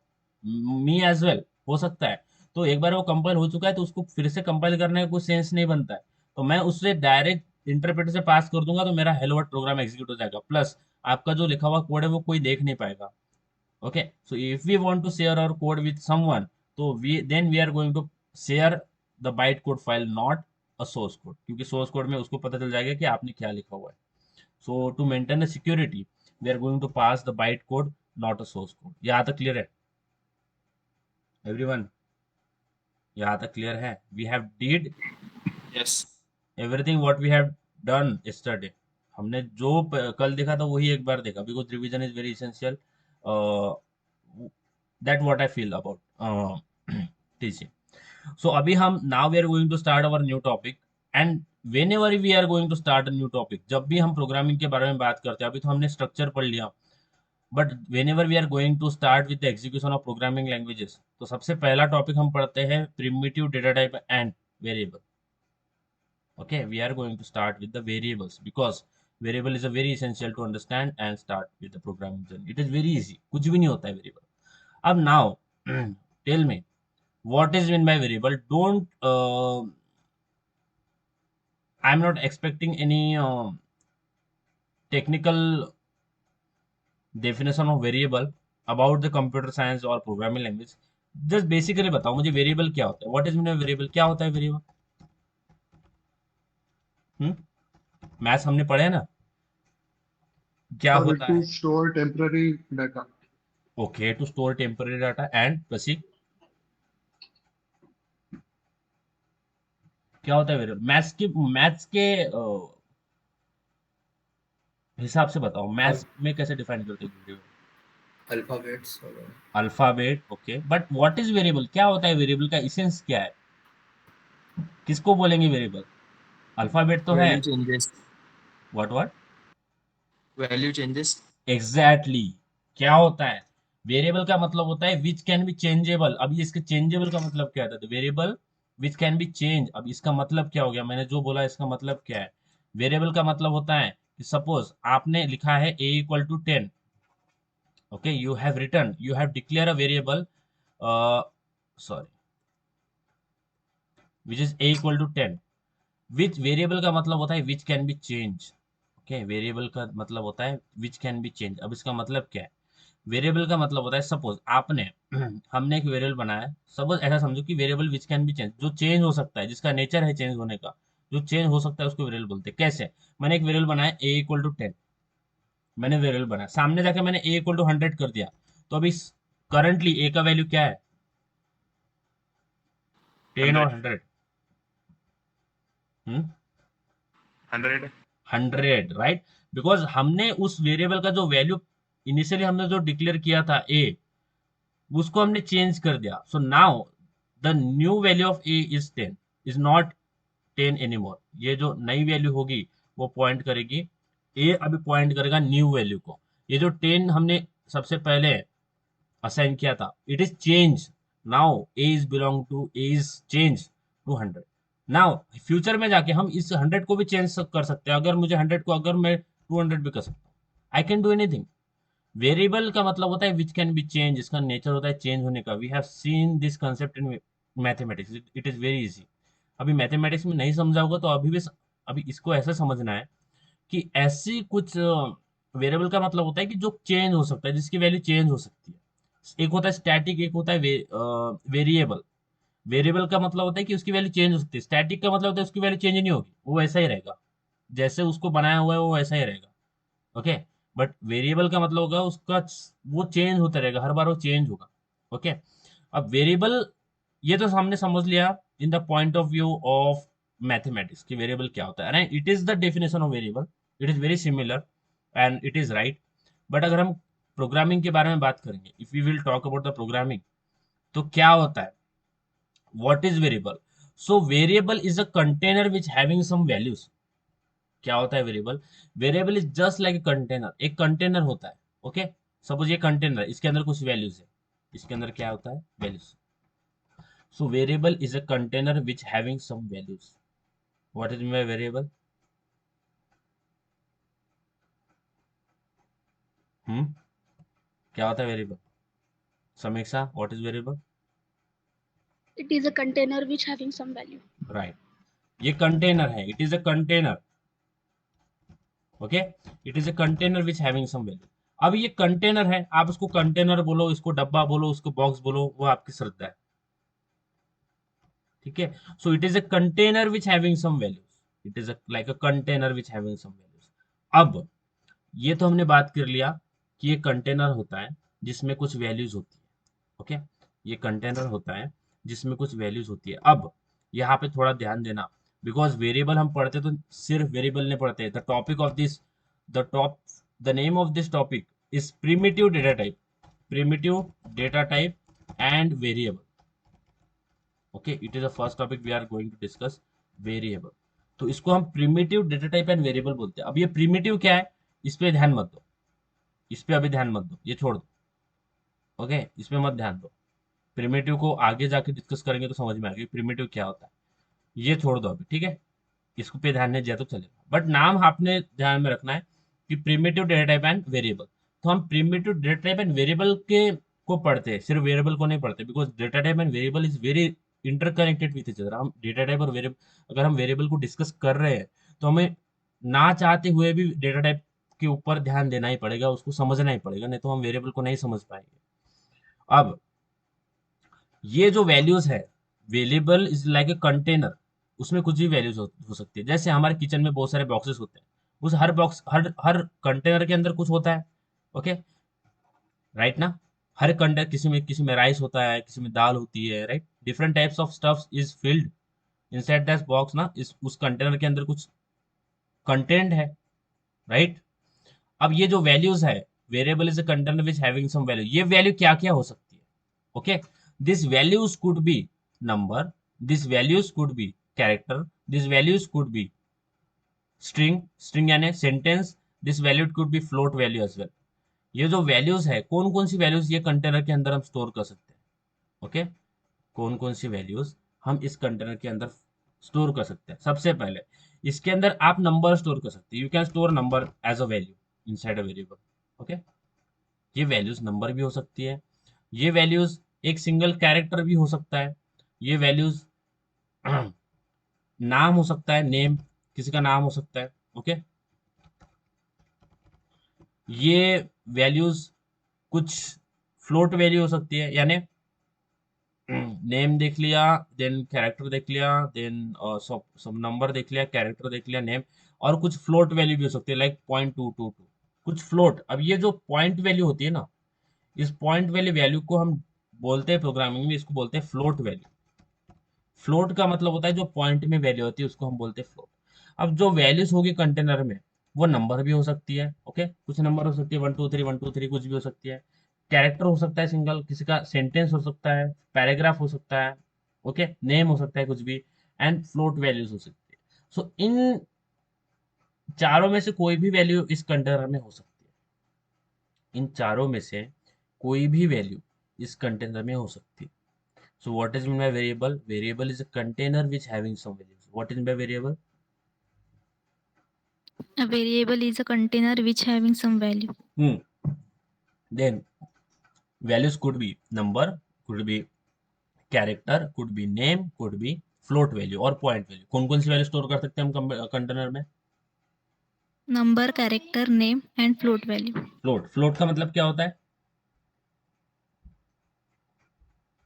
A: मी एज वेल, हो सकता है। तो एक बार वो कंपाइल हो चुका है तो उसको फिर से कंपाइल करने का कोई सेंस नहीं बनता है। तो मैं उससे डायरेक्ट इंटरप्रेटर से पास कर दूंगा तो मेरा हेलो वर्ल्ड प्रोग्राम एग्जीक्यूट हो जाएगा। प्लस आपका जो लिखा हुआ कोड है वो कोई देख नहीं पाएगा. Okay, so if we want to share our code with someone, तो we are going to share the byte code file, not a source code, क्योंकि सोर्स कोड में उसको पता चल जाएगा कि आपने क्या लिखा हुआ है. So to maintain the security we are going to pass the byte code, not a source code. यहाँ तक क्लियर है एवरीवन? यहाँ तक क्लियर है? We have did
C: yes
A: everything what we have done yesterday. हमने जो कल देखा था वही एक बार देखा, because revision is very essential. That what I feel about teaching. So अभी हम now we are going to start our new topic. And whenever we are going to start a new topic, जब भी हम programming के बारे में बात करते हैं, अभी तो हमने स्ट्रक्चर पढ़ लिया, but whenever we are going to start with the execution of programming languages, तो सबसे पहला टॉपिक हम पढ़ते हैं primitive data type and variable. Okay, we are going to start with the variables, because variable is a very essential to understand and start with the programming journey. It is very easy, कुछ भी नहीं होता है variable. अब now tell me what is mean by variable. Don't I'm not expecting any technical definition of variable about the computer science or programming language. Just basically बताओ मुझे variable क्या होता है. What is mean by variable? क्या होता है variable? Maths हमने पढ़े है ना, क्या
D: Sorry,
A: होता
D: to
A: है?
D: store temporary data.
A: Okay, to store temporary data. and basic क्या होता है वेरिएबल? मैथ्स के हिसाब से बताओ, मैथ्स में कैसे डिफाइन करते हो वेरिएबल?
C: अल्फाबेट्स वगैरह.
A: Alphabet. Okay, but what is variable? क्या होता है वेरिएबल का इसेंस क्या है? किसको बोलेंगे वेरिएबल? अल्फाबेट तो है.
E: Value changes.
A: What?
E: Value changes.
A: Exactly. क्या होता है वेरिएबल का मतलब? होता है विच कैन बी चेंजेबल. अभी इसके चेंजेबल का मतलब क्या था? Variable which can be change. अब इसका मतलब क्या हो गया? मैंने जो बोला इसका मतलब क्या है? वेरिएबल का मतलब होता है कि सपोज आपने लिखा है a equal to 10. Okay, you have declare a variable, sorry, which is a equal to 10. which variable का मतलब होता है which can be change. Okay, variable का मतलब होता है विच कैन बी चेंज. अब इसका मतलब क्या है? वेरिएबल का मतलब होता है सपोज आपने हमने एक वेरिएबल बनाया. सपोज ऐसा समझो कि variable which can be change, जो चेंज हो सकता है, जिसका नेचर है चेंज होने का, जो चेंज हो सकता है उसको वेरिएबल बोलते हैं. कैसे? मैंने एक वेरिएबल बनाया a इक्वल टू 10. मैंने वेरिएबल बनाया, सामने जाके मैंने a इक्वल टू 100 कर दिया, तो अभी करंटली a का वैल्यू क्या है? 10 और 100.
E: 100.
A: 100, राइट? बिकॉज हमने उस वेरिएबल का जो वैल्यू इनिशियली हमने जो डिक्लेयर किया था a, उसको हमने चेंज कर दिया. So now the new value of a is 10, is not 10 anymore. ये जो नई वैल्यू होगी वो पॉइंट करेगी, a अभी पॉइंट करेगा न्यू वैल्यू को. ये जो 10 हमने सबसे पहले असाइन किया था, it is change. Now a is belong to, a is change to 100. Now future में जाके हम इस 100 को भी चेंज कर सकते हैं. अगर मुझे 100 को, अगर मैं 200 भी कर सकता हूँ, I can do anything. Variable का मतलब होता है विच कैन बी चेंज. इसका नेचर होता है चेंज होने का. We have seen this concept in mathematics. It is very easy. अभी मैथमेटिक्स में नहीं समझा होगा तो अभी इसको ऐसा समझना है कि ऐसी कुछ वेरिएबल का मतलब होता है कि जो चेंज हो सकता है, जिसकी वैल्यू चेंज हो सकती है. एक होता है स्टैटिक, एक होता है वेरिएबल. वेरिएबल का मतलब होता है कि उसकी वैल्यू चेंज हो सकती है. स्टैटिक का मतलब होता है उसकी वैल्यू चेंज नहीं होगी, वो वैसा ही रहेगा, जैसे उसको बनाया हुआ है वो वैसा ही रहेगा. ओके, बट वेरिएबल का मतलब होगा उसका वो चेंज होता रहेगा, हर बार वो चेंज होगा. ओके, अब वेरिएबल, ये तो हमने समझ लिया in the point of view of mathematics कि वेरिएबल क्या होता है. It is the definition of variable. It is very similar and it is right. But अगर हम प्रोग्रामिंग के बारे में बात करेंगे, if we will talk about the programming, तो क्या होता है? What is variable? So variable is a container which having some values. क्या होता है variable? Variable is just like a container. एक कंटेनर होता है. ओके, सपोज ये कंटेनर है, इसके अंदर कुछ वैल्यूज है. इसके अंदर क्या होता है? Values. So variable is a container which having some values. What is my variable? क्या होता है variable? Samiksha, what is variable?
F: It is a container which having some value.
A: Right, ये कंटेनर है. It is a container. Okay, it is a container which having some value. अब ये container है, आप इसको कंटेनर बोलो, इसको डब्बा बोलो, उसको बॉक्स बोलो, वो आपकी श्रद्धा है, ठीक है। So it is a container which having some values, it is like a container which having some values. अब ये तो हमने बात कर लिया कि ये कंटेनर होता है जिसमें कुछ वैल्यूज होती है, ओके, ये कंटेनर होता है जिसमें कुछ वैल्यूज होती है। अब यहाँ पे थोड़ा ध्यान देना, बिकॉज वेरिएबल हम पढ़ते तो सिर्फ वेरिएबल नहीं पढ़ते। The topic of this, the name of this topic is primitive data type, primitive data type and variable, okay, it is the first topic we are going to discuss, variable. तो इसको हम primitive data type and variable बोलते हैं। अब ये primitive क्या है, इस पे ध्यान मत दो, इस पे अभी ध्यान मत दो, ये छोड़ दो, ओके, इसमें मत ध्यान दो। प्रिमिटिव को आगे जाके डिस्कस करेंगे तो समझ में आएगा प्रिमिटिव क्या होता है, ये छोड़ दो अभी, ठीक है, इसको पे ध्यान नहीं दिया तो चलेगा। बट नाम आपने ध्यान में रखना है कि primitive data type and variable. तो हम primitive data type and variable के को पढ़ते हैं, सिर्फ वेरिएबल को नहीं पढ़ते, because data type and variable is very interconnected with each other. हम डेटा टाइप और वेरिएबल, अगर हम वेरिएबल को डिस्कस कर रहे हैं तो हमें ना चाहते हुए भी डेटा टाइप के ऊपर ध्यान देना ही पड़ेगा, उसको समझना ही पड़ेगा, नहीं तो हम वेरिएबल को नहीं समझ पाएंगे। अब ये जो वैल्यूज है, variable is like a container, उसमें कुछ भी वैल्यूज हो सकती है। जैसे हमारे किचन में बहुत सारे बॉक्सेस होते हैं, उस हर बॉक्स, हर कंटेनर के अंदर कुछ होता है, ओके, राइट ना। हर कंटेनर, किसी में राइस होता है, किसी में दाल होती है, right, different types of stuff is filled inside that box ना, इस उस कंटेनर के अंदर कुछ कंटेंट है, राइट। अब ये जो वैल्यूज है, variable is a container which having some value, ये वैल्यू क्या क्या हो सकती है, okay, this values could be number, this values could be character, this values could be string, string यानी sentence, this value could be float value as well. ये जो values है, कौन कौन सी वैल्यूज ये कंटेनर के अंदर हम स्टोर कर सकते हैं, ओके, कौन कौन सी वैल्यूज हम इस कंटेनर के अंदर स्टोर कर सकते हैं। सबसे पहले इसके अंदर आप नंबर स्टोर कर सकते हैं, you can store number as a value inside a variable, okay, ये वैल्यूज नंबर भी हो सकती है, ये वैल्यूज एक सिंगल कैरेक्टर भी हो सकता है, ये वैल्यूज नाम हो सकता है, नेम किसी का नाम हो सकता है, ओके, ये वैल्यूज कुछ फ्लोट वैल्यू हो सकती है, यानी नेम देख लिया, देन कैरेक्टर देख लिया, देन सब नंबर देख लिया, कैरेक्टर देख लिया, नेम, और कुछ फ्लोट वैल्यू भी हो सकती है, लाइक 0.222, कुछ फ्लोट। अब ये जो पॉइंट वैल्यू होती है ना, इस पॉइंट वैल्यू को हम बोलते हैं प्रोग्रामिंग में, इसको बोलते हैं फ्लोट वैल्यू। फ्लोट का मतलब होता है जो पॉइंट में वैल्यू होती है उसको हम बोलते हैं फ्लोट। अब जो वैल्यूज होगी कंटेनर में, वो नंबर भी हो सकती है, ओके, कुछ नंबर हो सकती है, 1 2 3 कुछ भी हो सकती है, कैरेक्टर हो सकता है सिंगल, किसी का सेंटेंस हो सकता है, पैराग्राफ हो सकता है, ओके, नेम हो सकता है कुछ भी, एंड फ्लोट वैल्यूज हो सकती है। सो इन चारों में से कोई भी वैल्यू इस कंटेनर में हो सकती है, इन चारों में से कोई भी वैल्यू इस कंटेनर में हो सकती है। So what is meant by variable? Variable is a container which having some values. What is meant by variable?
B: A variable is a container which having some value.
A: Then values could be number, could be character, could be name, could be float value और point value. कौन कौन सी value store कर सकते हैं हम container में?
B: Number, character, name and float value.
A: Float का मतलब क्या होता है?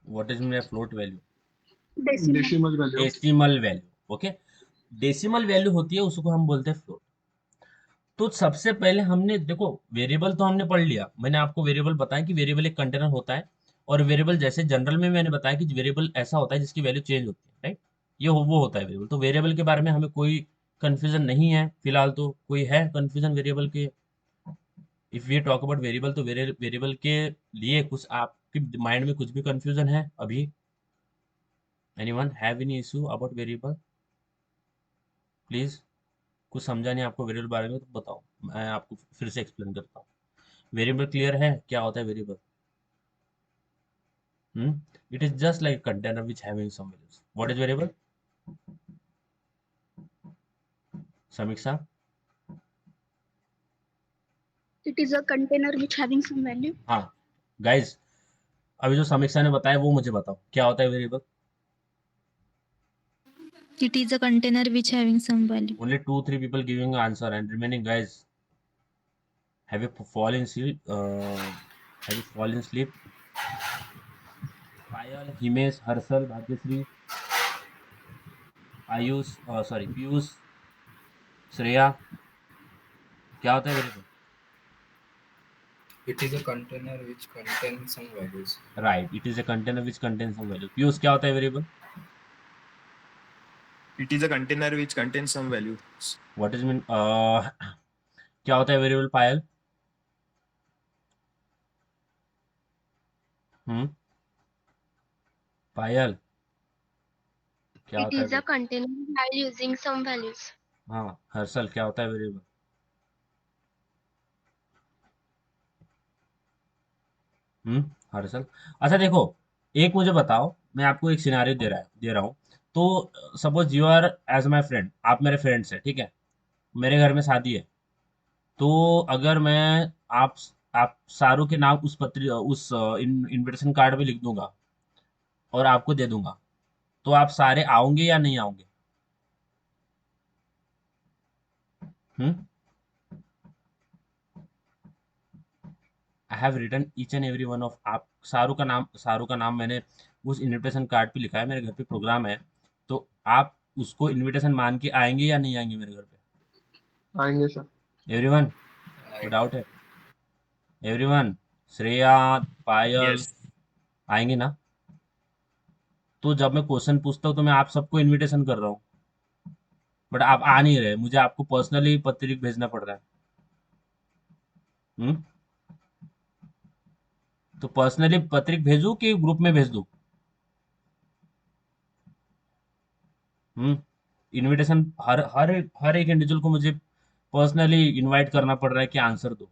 A: What is meant by float value?
D: Decimal value.
A: Decimal value, okay, decimal value होती है, उसको हम बोलते हैं फ्लोट। तो सबसे पहले हमने देखो, वेरिएबल तो हमने पढ़ लिया, मैंने आपको वेरिएबल बताया कि वेरिएबल एक कंटेनर होता है, और वेरिएबल जैसे जनरल में मैंने बताया कि वेरिएबल ऐसा होता है जिसकी वैल्यू चेंज होती है, राइट, ये वो होता है वेरिएबल। तो वेरिएबल के बारे में हमें कोई कंफ्यूजन नहीं है फिलहाल, तो कोई है कंफ्यूजन वेरिएबल के? If we talk about variable, तो वेरिएबल के लिए कुछ आपके माइंड में कुछ भी कंफ्यूजन है अभी? Anyone have any issue about variable? Please, कुछ समझा नहीं आपको वेरिएबल बारे में तो बताओ, मैं आपको फिर से एक्सप्लेन करता हूँ। वेरिएबल क्लियर है क्या होता है variable? It is just like container which having some values. What is variable? Samiksha?
F: It is a container which having some value.
A: हाँ गाइज, अभी जो समीक्षा ने बताया वो मुझे बताओ क्या होता है variable?
B: It is a container which having some value.
A: Only 2-3 people giving answer and remaining guys. Have you fallen asleep? Have you fallen asleep? Payal, Himesh, Harshal, Bhagyashree, Ayush, sorry Piyush, Shreya, क्या होता है variable?
C: It is a container which contains some values.
A: Right, it is a container which contain some value. Piyush, क्या होता है variable?
E: It is a container which contains some values.
A: What is mean? क्या होता है variable पायल? पायल, क्या
G: It
A: होता है?
G: is a container while using some values.
A: हाँ, हर्षल, क्या होता है वेरिएबल? हर्षल, अच्छा देखो, एक मुझे बताओ, मैं आपको एक सिनारियो दे रहा हूँ. तो suppose you are as my friend, आप मेरे फ्रेंड्स हैं, ठीक है? मेरे घर में शादी है. तो अगर मैं आप शाहरुख के नाम उस इनविटेशन कार्ड पे लिख दूंगा और आपको दे दूंगा, तो आप सारे आओगे या नहीं आओगे? Hmm I have written each and every one of आप. शाहरुख का नाम मैंने उस इनविटेशन कार्ड पे लिखा है. मेरे घर पे प्रोग्राम है, तो आप उसको इनविटेशन मान के आएंगे या नहीं आएंगे मेरे घर पे?
D: आएंगे सर.
A: एवरीवन, कोई डाउट है? एवरीवन, श्रेया, पायल,
E: Yes.
A: आएंगे ना? तो जब मैं क्वेश्चन पूछता हूँ तो मैं आप सबको इनविटेशन कर रहा हूँ, बट आप आ नहीं रहे. मुझे आपको पर्सनली पत्रिक भेजना पड़ रहा है. हम्म तो पर्सनली पत्रिक भेजूं कि ग्रुप में भेज दूं? इनविटेशन हर एक इंडिविजुअल को मुझे पर्सनली इनवाइट करना पड़ रहा है कि आंसर दो.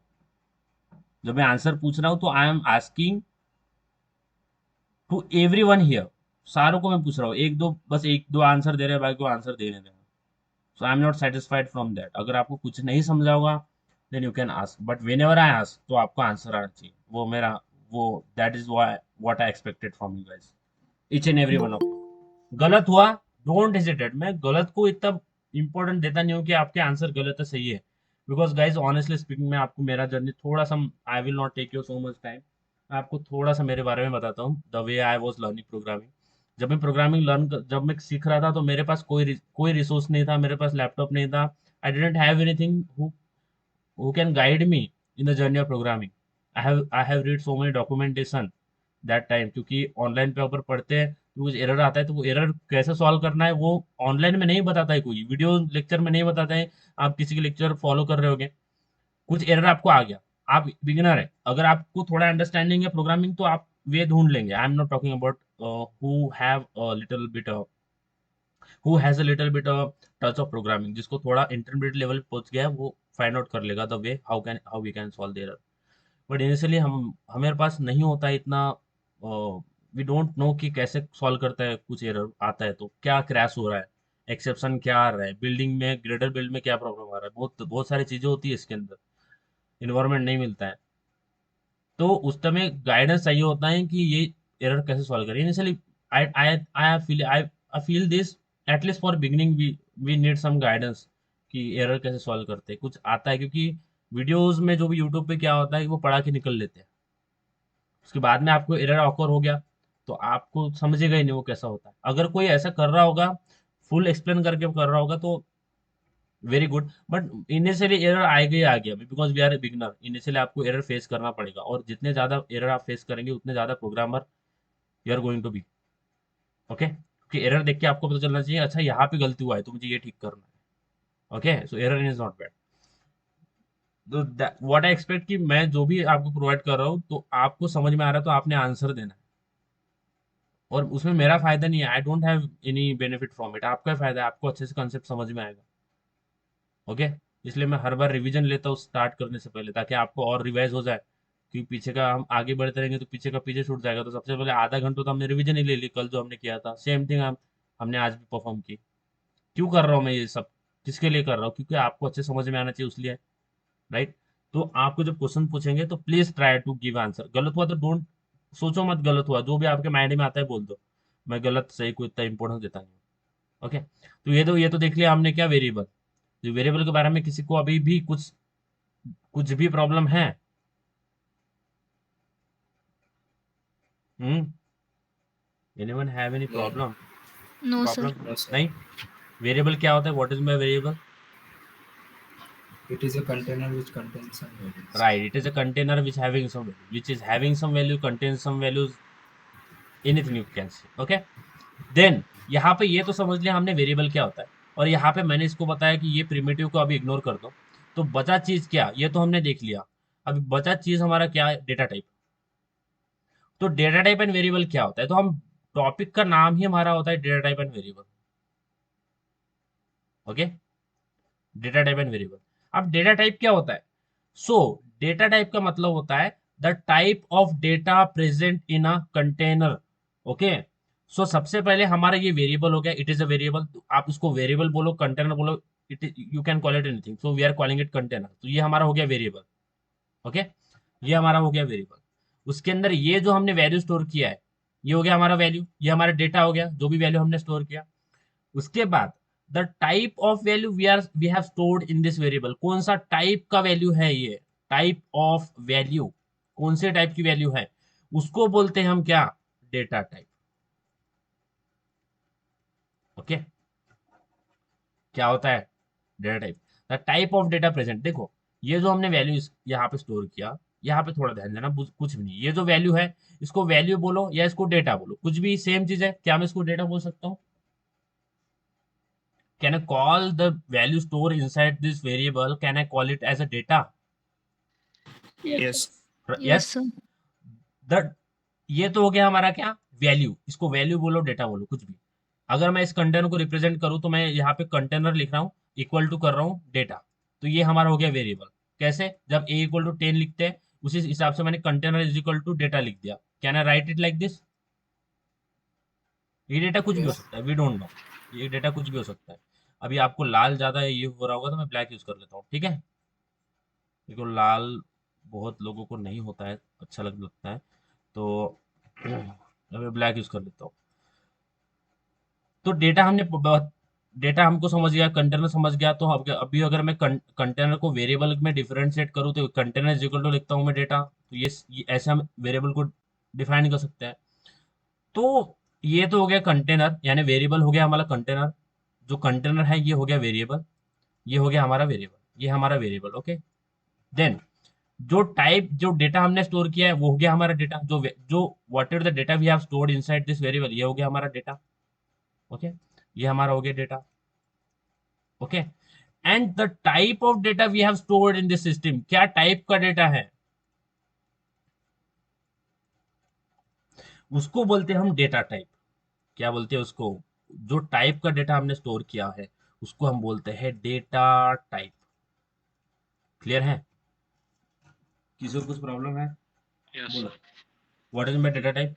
A: जब मैं आंसर पूछ रहा हूं तो I am asking to everyone here. सारों को मैं पूछ रहा हूँ. बस एक दो आंसर दे रहे हैं, बाकी को आंसर देने देना. So I am not satisfied from that. अगर आपको कुछ नहीं समझा होगा then you can ask, but whenever I ask तो आपको आंसर आना चाहिए. वो that is what I expected from you guys, each and every one of you. गलत हुआ, डोंट हेजिटेट. मैं गलत को इतना इंपॉर्टेंट देता नहीं हूँ कि आपके आंसर गलत है सही है. बिकॉज गाइज ऑनेस्टली स्पीकिंग, मैं आपको मेरा जर्नी थोड़ा सा, I will not take you so much time. मैं आपको थोड़ा सा मेरे बारे में बताता हूँ, the way I was learning programming. जब मैं सीख रहा था तो मेरे पास कोई रिसोर्स नहीं था. मेरे पास लैपटॉप नहीं था. I didn't have anything who can guide me in the journey of programming. I have read so many documentation that time, क्योंकि ऑनलाइन पे ऊपर पढ़ते हैं तो कुछ एरर आता है, तो वो एरर कैसे सॉल्व करना है वो ऑनलाइन में नहीं बताता है, कोई वीडियो लेक्चर में नहीं बताता है. आप किसी के लेक्चर फॉलो कर रहे होगे, कुछ एरर आपको आ गया, आप बिगिनर है, अगर आपको थोड़ा अंडरस्टैंडिंग है प्रोग्रामिंग तो आप वे ढूंढ लेंगे. आई am not talking about who has a little bit touch of programming. जिसको थोड़ा इंटरमीडिएट लेवल पे पहुंच गया है वो फाइंड आउट कर लेगा the way how we can solve the error. But initially हमारे पास नहीं होता है इतना. वी डोंट नो कि कैसे सॉल्व करता है. कुछ एरर आता है तो क्या क्रैश हो रहा है, एक्सेप्शन क्या आ रहा है, बिल्डिंग में ग्रेडर बिल्ड में क्या प्रॉब्लम आ रहा है, बहुत बहुत सारी चीजें होती है इसके अंदर. इन्वायरमेंट नहीं मिलता है, तो उस समय गाइडेंस चाहिए होता है कि ये एरर कैसे सॉल्व करें. Initially I I I feel this, at least for beginning we need some guidance कि एरर कैसे सॉल्व करते हैं. कुछ आता है, क्योंकि वीडियोस में जो भी यूट्यूब पे क्या होता है कि वो पढ़ा के निकल लेते हैं, उसके बाद में आपको एरर ऑकर हो गया तो आपको समझेगा ही नहीं वो कैसा होता है. अगर कोई ऐसा कर रहा होगा, फुल एक्सप्लेन करके कर रहा होगा तो very good. But initially error आएगा ही आ गया, because we are a beginner. Initially आपको एरर फेस करना पड़ेगा, और जितने ज़्यादा एरर आप फेस करेंगे उतने ज़्यादा programmer you are going to be. Okay, क्योंकि एरर देख के आपको पता चलना चाहिए अच्छा यहाँ पे गलती हुआ है तो मुझे ये ठीक करना है. Okay, so error is not bad. तो व्हाट आई एक्सपेक्ट कि मैं जो भी आपको प्रोवाइड कर रहा हूँ तो आपको समझ में आ रहा है तो आपने आंसर देना है, और उसमें मेरा फायदा नहीं है. आई don't have any benefit from it. आपका फायदा है, आपको अच्छे से कंसेप्ट समझ में आएगा. ओके, इसलिए मैं हर बार रिवीजन लेता हूँ स्टार्ट करने से पहले, ताकि आपको और रिवाइज हो जाए. क्योंकि पीछे का हम आगे बढ़ते रहेंगे तो पीछे का पीछे छूट जाएगा. तो सबसे पहले आधा घंटा तो हमने रिवीजन ही ले ली. कल जो हमने किया था सेम थिंग हमने आज भी परफॉर्म की. क्यों कर रहा हूँ मैं ये सब, किसके लिए कर रहा हूँ? क्योंकि आपको अच्छे समझ में आना चाहिए उसलिए, राइट? तो आपको जब क्वेश्चन पूछेंगे तो please try to give answer. गलत हुआ तो डोंट सोचो मत गलत हुआ, जो भी आपके माइंड में आता है बोल दो. मैं गलत सही को इतना इंपॉर्टेंस देता नहीं. ओके, तो ये तो देख लिया हमने क्या, वेरिएबल। तो वेरिएबल के बारे में किसी को अभी भी कुछ भी प्रॉब्लम है? Anyone have any problem?
B: No, sir.
C: No, sir.
A: नहीं। वेरिएबल क्या होता है? What is my variable?
C: It is a container which contains some values.
A: Right, it is a container which having some value, which is having some value, contains some values, anything you can say. Okay, then यहाँ पे ये तो समझ लिया हमने variable क्या होता है, और यहाँ पे मैंने इसको बताया कि ये प्रिमिटिव को अभी इग्नोर कर दो। तो बचा चीज क्या, ये तो हमने देख लिया। अभी बचा चीज हमारा क्या है? Data type. तो डेटा टाइप एंड वेरिएबल क्या होता है? तो हम टॉपिक का नाम ही हमारा होता है data type and variable. Okay, data type and variable. अब डेटा टाइप क्या होता है? सो डेटा टाइप का मतलब होता है the type of data present in a container. Okay, so सबसे पहले हमारा ये वेरिएबल हो गया, इट इज अ वेरिएबल। आप इसको वेरिएबल बोलो, कंटेनर बोलो, it you can call it anything, so we are calling it container. तो ये हमारा हो गया वेरिएबल। ओके, ये हमारा हो गया वेरिएबल। उसके अंदर ये जो हमने वैल्यू स्टोर किया है, ये हो गया हमारा वैल्यू, ये हमारा डेटा हो गया, जो भी वैल्यू हमने स्टोर किया। उसके बाद the type of value we have stored in this variable, कौन सा टाइप का वैल्यू है ये, टाइप ऑफ वैल्यू, कौन से टाइप की वैल्यू है, उसको बोलते हैं हम क्या, डेटा टाइप। ओके, क्या होता है data type? The type of data present. देखो ये जो हमने वैल्यू यहाँ पे स्टोर किया, यहाँ पे थोड़ा ध्यान देना, कुछ भी नहीं, ये जो वैल्यू है इसको वैल्यू बोलो या इसको डेटा बोलो, कुछ भी सेम चीज है। क्या मैं इसको डेटा बोल सकता हूँ? Can I call the value stored inside this variable? Can I call it as a data?
E: Yes.
A: Yes.
B: sir.
A: The ये तो हो गया हमारा क्या, वैल्यू। इसको वैल्यू बोलो, डेटा बोलो, कुछ भी। अगर मैं इस कंटेनर को रिप्रेजेंट करूं तो मैं यहाँ पे कंटेनर लिख रहा हूँ, इक्वल टू कर रहा हूँ डेटा, तो ये हमारा हो गया वेरिएबल। कैसे? जब a इक्वल टू 10 लिखते हैं उसी हिसाब से मैंने container is equal to data लिख दिया। Can I write it like this? ये डेटा कुछ भी हो सकता है, वी डोंट नो, ये डेटा कुछ भी हो सकता है। अभी आपको लाल ज्यादा ये हो रहा होगा तो मैं ब्लैक यूज कर लेता हूँ, ठीक है? देखो लाल बहुत लोगों को नहीं होता है, अच्छा लगता है, तो मैं ब्लैक यूज कर लेता हूँ। तो डेटा हमको समझ गया, कंटेनर समझ गया। तो अभी अगर मैं कंटेनर को वेरिएबल में डिफरेंशिएट करूँ तो कंटेनर इज इक्वल टू लिखता हूँ मैं डेटा, तो ये ऐसे हम वेरिएबल को डिफाइन कर सकते हैं। तो ये तो हो गया कंटेनर, यानी वेरिएबल हो गया हमारा कंटेनर, जो कंटेनर है ये हो गया वेरिएबल, ये हो गया हमारा वेरिएबल, ये हमारा वेरिएबल। ओके, देन जो डेटा हमने स्टोर किया है वो हो गया हमारा डेटा, जो whatever the data we have stored inside this variable, ये हो गया हमारा डेटा। ओके, ये हमारा हो गया data. Okay, and the type of data we have stored in this system, क्या टाइप का डेटा है उसको बोलते हैं हम डेटा टाइप। क्या बोलते हैं उसको? जो टाइप का डेटा हमने स्टोर किया है उसको हम बोलते हैं डेटा टाइप। क्लियर है? किसी को कुछ प्रॉब्लम है?
D: Yes.
A: बोलो, what is my data type?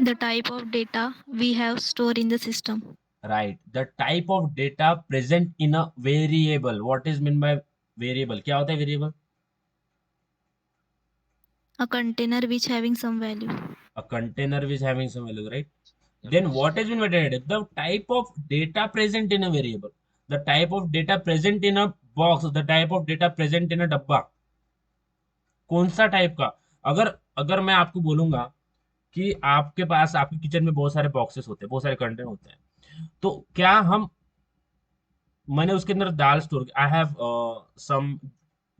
B: The type of data we have stored in the system.
A: Right, the type of data present in a variable. What is mean by variable? क्या होता है variable?
B: A container which having some value.
A: A container which having some value, right? Then what is mean by data type? The type of data present in a variable, the type of data present in a box, the type of data present in a डब्बा। कौन सा type का? अगर अगर मैं आपको बोलूंगा कि आपके पास आपके किचन में बहुत सारे बॉक्सेस होते हैं, बहुत सारे कंटेनर होते हैं, तो क्या मैंने उसके अंदर दाल store, I have some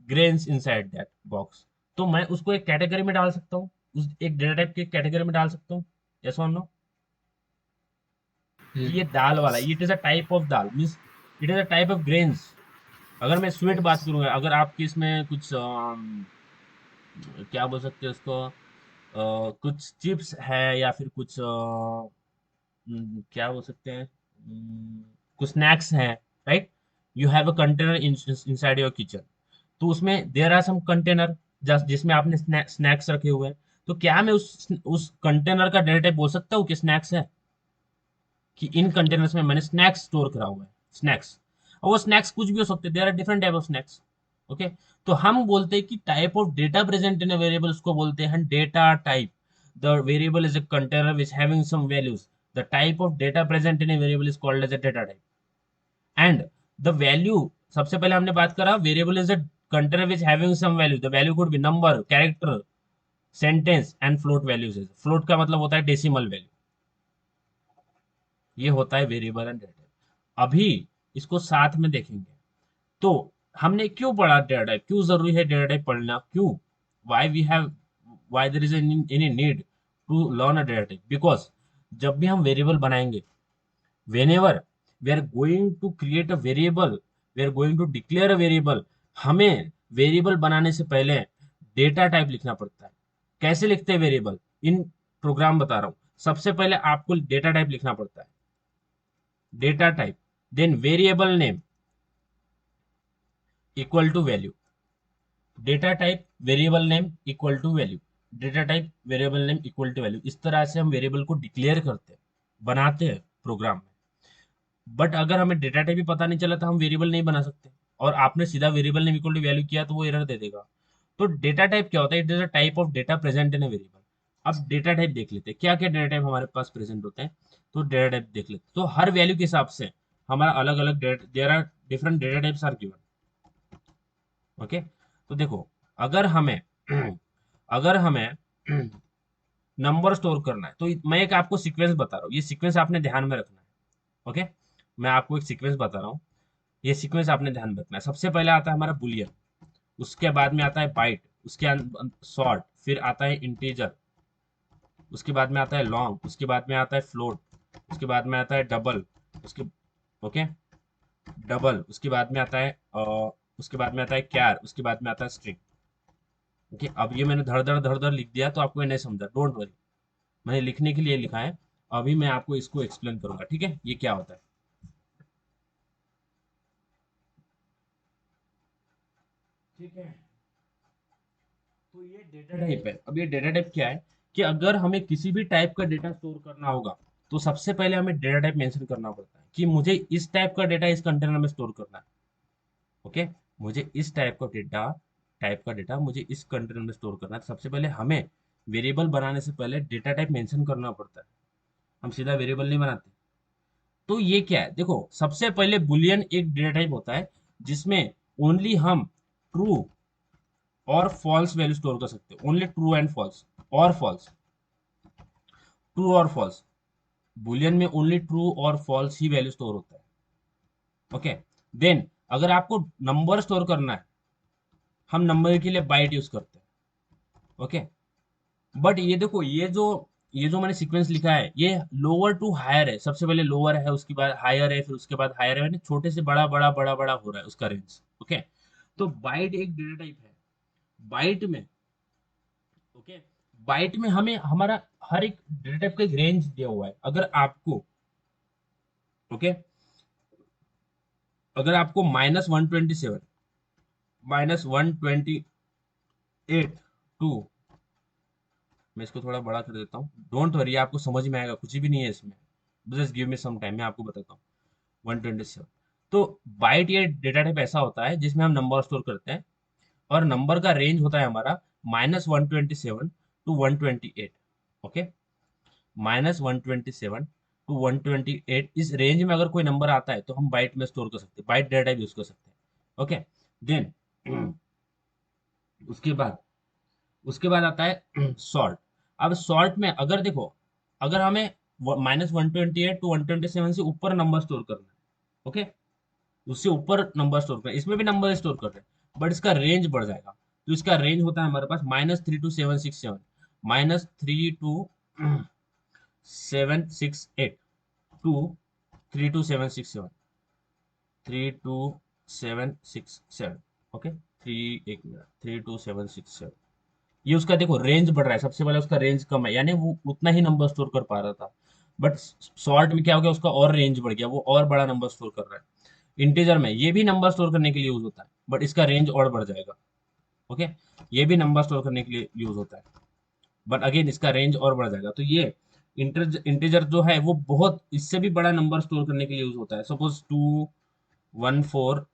A: grains inside that box, तो मैं उसको एक कैटेगरी में डाल सकता हूँ, उस एक डेटा टाइप के कैटेगरी में डाल सकता हूँ। यस और नो? ये दाल वाला, it is a type of dal, means it is a type of grains. अगर मैं स्वीट बात करूंगा, अगर आपकी इसमें कुछ क्या बोल सकते हैं उसको, कुछ चिप्स है या फिर कुछ क्या बोल सकते हैं, कुछ स्नैक्स हैं, right? You have a container inside your kitchen, तो उसमें देयर आर सम कंटेनर जिसमें आपने स्नैक्स रखे हुए हैं, तो क्या मैं उस कंटेनर का डेटा टाइप बोल सकता हूँ कि स्नैक्स है, कि इन कंटेनर्स में मैंने स्नैक्स स्टोर करा हुआ है, स्नैक्स। और वो स्नैक्स कुछ भी हो सकते हैं, there are different type of snacks. Okay, तो हम बोलते हैं कि type of data present in a variable, उसको बोलते हैं data type. The variable is a container which having some values, the type of data present in a variable is called as a data type and the value, सबसे पहले हमने बात करा variable is a container which having some value, the value could be number, character, sentence and float values. Float का मतलब होता है decimal value, ये होता है वेरिएबल एंड डेटा टाइप। अभी इसको साथ में देखेंगे। तो हमने क्यों पढ़ा डेटा टाइप, क्यों जरूरी है डेटा टाइप पढ़ना, क्यों, why we have, why there is any need to learn a data type, because जब भी हम वेरिएबल बनाएंगे, whenever we are going to create a variable, we are going to declare a variable, हमें variable बनाने से पहले data type लिखना पड़ता है। कैसे लिखते हैं वेरिएबल, इन प्रोग्राम बता रहा हूं। सबसे पहले आपको डेटा टाइप लिखना पड़ता है, data type, then variable name equal to value, data type variable name equal to value, data type variable name equal to value. इस तरह से हम वेरिएबल को डिक्लेयर करते हैं, बनाते हैं प्रोग्राम में। बट अगर हमें डेटा टाइप भी पता नहीं चला तो हम वेरिएबल नहीं बना सकते, और आपने सीधा variable name equal to value किया तो वो एरर दे देगा। तो डेटा टाइप क्या होता है, it is a type of data present in a variable. अब डेटा टाइप देख लेते हैं, क्या क्या डेटा टाइप हमारे पास प्रेजेंट होते हैं। तो डेटा टाइप देख लेते हैं, तो हर वैल्यू के हिसाब से हमारा अलग अलग there are different data types are given. Okay, तो देखो, अगर हमें अगर हमें नंबर स्टोर करना है, तो मैं एक आपको सीक्वेंस बता रहा हूँ, ये सीक्वेंस आपने ध्यान में रखना है। ओके, मैं आपको एक सीक्वेंस बता रहा हूँ, ये सीक्वेंस आपने ध्यान में रखना है। सबसे पहले आता है हमारा बुलियन, उसके बाद में आता है बाइट, उसके शॉर्ट, फिर आता है इंटीजर, उसके बाद में आता है लॉन्ग, उसके बाद में आता है फ्लोट, उसके बाद में आता है डबल, उसके ओके डबल, उसके बाद में आता है उसके बाद में आता है कैर, उसके बाद में आता है स्ट्रिंग। ओके, अब ये मैंने धड़ धड़ लिख दिया तो आपको ये नहीं समझा, डोंट वरी, मैंने लिखने के लिए लिखा है। अभी मैं आपको इसको एक्सप्लेन करूंगा, ठीक है, ये क्या होता है। ठीक है, तो ये डेटा टाइप है। अब ये डेटा टाइप क्या है कि अगर हमें किसी भी टाइप का डेटा स्टोर करना होगा तो सबसे पहले हमें डेटा टाइप मेंशन करना पड़ता है कि मुझे इस टाइप का डेटा इस कंटेनर में स्टोर करना है। ओके, मुझे इस टाइप का डेटा मुझे इस कंटेनर में स्टोर करना है। सबसे पहले हमें वेरिएबल बनाने से पहले डेटा टाइप मेंशन करना पड़ता है, हम सीधा वेरिएबल नहीं बनाते। तो ये क्या है, देखो, सबसे पहले बुलियन एक डेटा टाइप होता है जिसमें ओनली हम ट्रू और फॉल्स वैल्यू स्टोर कर सकते हैं, ओनली ट्रू एंड फॉल्स, और फॉल्स, ट्रू और फॉल्स। बुलियन में ओनली ट्रू और फॉल्स ही वैल्यू स्टोर होता है। ओके, देन अगर आपको नंबर स्टोर करना है, हम नंबर के लिए बाइट यूज करते हैं। ओके, बट ये देखो, ये जो मैंने सीक्वेंस लिखा है ये लोअर टू हायर है। सबसे पहले लोअर है, उसके बाद हायर है, फिर उसके बाद हायर है, यानी छोटे से बड़ा बड़ा बड़ा बड़ा हो रहा है उसका रेंज। ओके, तो बाइट एक डेटा टाइप है। बाइट में ओके, बाइट में हमें हमारा हर एक डेटा टाइप का एक रेंज दिया हुआ है। ओके, अगर आपको -127 -128 टू, मैं इसको थोड़ा बड़ा कर देता हूँ, डोंट वरी, आपको समझ में आएगा, कुछ भी नहीं है इसमें, just give me some time, मैं आपको बताता हूँ। 127, तो बाइट ये डेटा टाइप ऐसा होता है जिसमें हम नंबर स्टोर करते हैं, और नंबर का रेंज होता है हमारा -127 to 128। ओके, -127 to 128, इस रेंज में अगर कोई नंबर आता है तो हम बाइट में स्टोर कर सकते हैं, बाइट डेटा टाइप यूज कर सकते हैं। ओके, देन उसके बाद आता है सॉर्ट। अब सॉर्ट में अगर देखो, अगर हमें -128 to 127 से ऊपर नंबर स्टोर करना है, ओके, उससे ऊपर नंबर स्टोर करना है, इसमें भी नंबर स्टोर कर रहे हैं बट इसका रेंज बढ़ जाएगा। तो इसका रेंज होता है हमारे पास -3 to 767, -3 to 768 to 3 to 767, 3 to 767। Okay, 3 to 767, ये उसका देखो रेंज बढ़ रहा है। सबसे पहले उसका रेंज कम है, यानी वो उतना ही नंबर स्टोर कर पा रहा था, बट सॉर्ट में क्या हो गया, उसका और रेंज बढ़ गया, वो और बड़ा नंबर स्टोर कर रहा है। इंटीजर में ये भी नंबर स्टोर करने के लिए यूज होता है, बट इसका रेंज और बढ़ जाएगा। ओके, ये भी नंबर स्टोर करने के लिए यूज होता है, बट अगेन इसका रेंज और बढ़ जाएगा। तो ये इंटीजर जो है वो बहुत इससे भी बड़ा नंबर स्टोर करने के लिए यूज होता है। सपोज 2147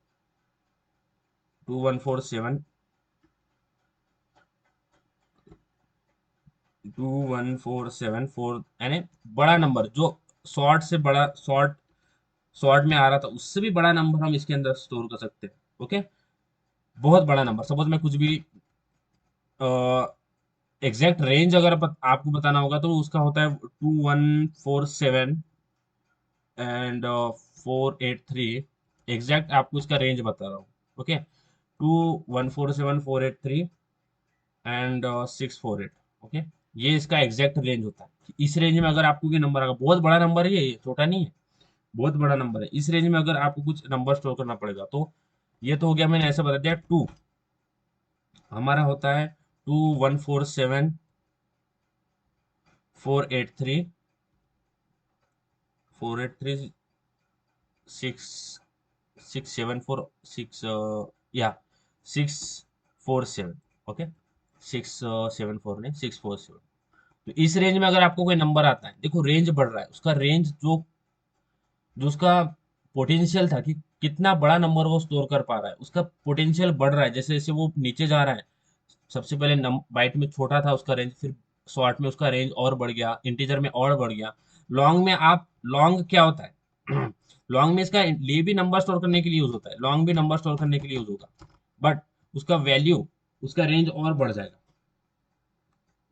A: 4, यानी बड़ा नंबर जो शॉर्ट से बड़ा, शॉर्ट में आ रहा था उससे भी बड़ा नंबर हम इसके अंदर स्टोर कर सकते हैं। ओके, बहुत बड़ा नंबर, सपोज मैं कुछ भी एग्जैक्ट रेंज अगर आपको बताना होगा तो उसका होता है 2147 एंड 483। एग्जैक्ट आपको इसका रेंज बता रहा हूँ। Okay, 2147 483 and 648। ओके, ये इसका एग्जैक्ट रेंज होता है। इस रेंज में अगर आपको कोई नंबर आएगा, बहुत बड़ा नंबर है ये, छोटा नहीं है, बहुत बड़ा नंबर है। इस रेंज में अगर आपको कुछ नंबर स्टोर करना पड़ेगा तो ये तो हो गया, मैंने ऐसा बता दिया। टू हमारा होता है 2147 483 483 6 6 7 4 6 या 647। ओके, 674 नहीं, 647। तो इस रेंज में अगर आपको कोई नंबर आता है, देखो रेंज बढ़ रहा है, उसका रेंज जो जो उसका पोटेंशियल था कि कितना बड़ा नंबर वो स्टोर कर पा रहा है, उसका पोटेंशियल बढ़ रहा है जैसे जैसे वो नीचे जा रहा है। सबसे पहले बाइट में छोटा था उसका रेंज, फिर शॉर्ट में उसका रेंज और बढ़ गया, इंटीजर में और बढ़ गया, लॉन्ग में आप लॉन्ग क्या होता है लॉन्ग में इसका लिए भी नंबर स्टोर करने के लिए यूज होता है, लॉन्ग भी नंबर स्टोर करने के लिए यूज होगा, बट उसका वैल्यू, उसका रेंज और बढ़ जाएगा।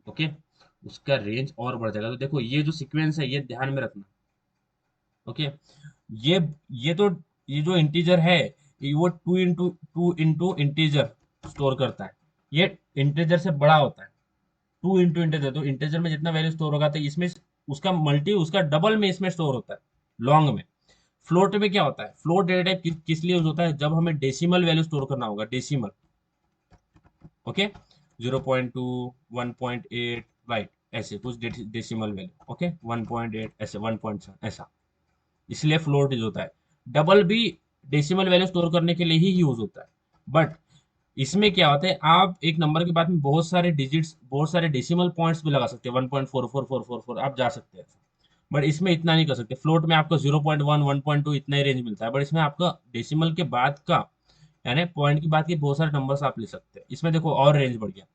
A: ओके, उसका रेंज और बढ़ जाएगा। तो देखो ये जो सीक्वेंस है ये ध्यान में रखना। ओके, ये ये तो ये जो इंटीजर है ये वो टू इंटू इंटीजर स्टोर करता है, ये इंटीजर से बड़ा होता है। टू इंटू इंटीजर, तो इंटीजर में जितना वैल्यू स्टोर होगा तो इसमें उसका मल्टी, उसका डबल में इसमें स्टोर होता है लॉन्ग में। फ्लोट में क्या होता है, फ्लोट डेटा टाइप किस लिए यूज होता है, जब हमें डेसिमल वैल्यू स्टोर करना होगा, डेसिमल। ओके, 0.2 1.8 राइट, ऐसे कुछ डेसिमल वैल्यू। ओके, 1.8 ऐसे 1.7 ऐसा, इसलिए फ्लोट यूज होता है। डबल भी डेसिमल वैल्यू स्टोर करने के लिए ही यूज होता है, बट इसमें क्या होता है, आप एक नंबर के बाद में बहुत सारे डिजिट्स, बहुत सारे डेसिमल पॉइंट्स भी लगा सकते हैं, 1.44444 आप जा सकते हैं, बट इसमें इतना नहीं कर सकते। फ्लोट में आपको 0.1 1.2 इतना ही रेंज मिलता है, बट इसमें आपका डेसिमल के बाद का, यानी पॉइंट के बाद के बहुत सारे नंबर्स आप ले सकते हैं। इसमें देखो और रेंज बढ़ गया।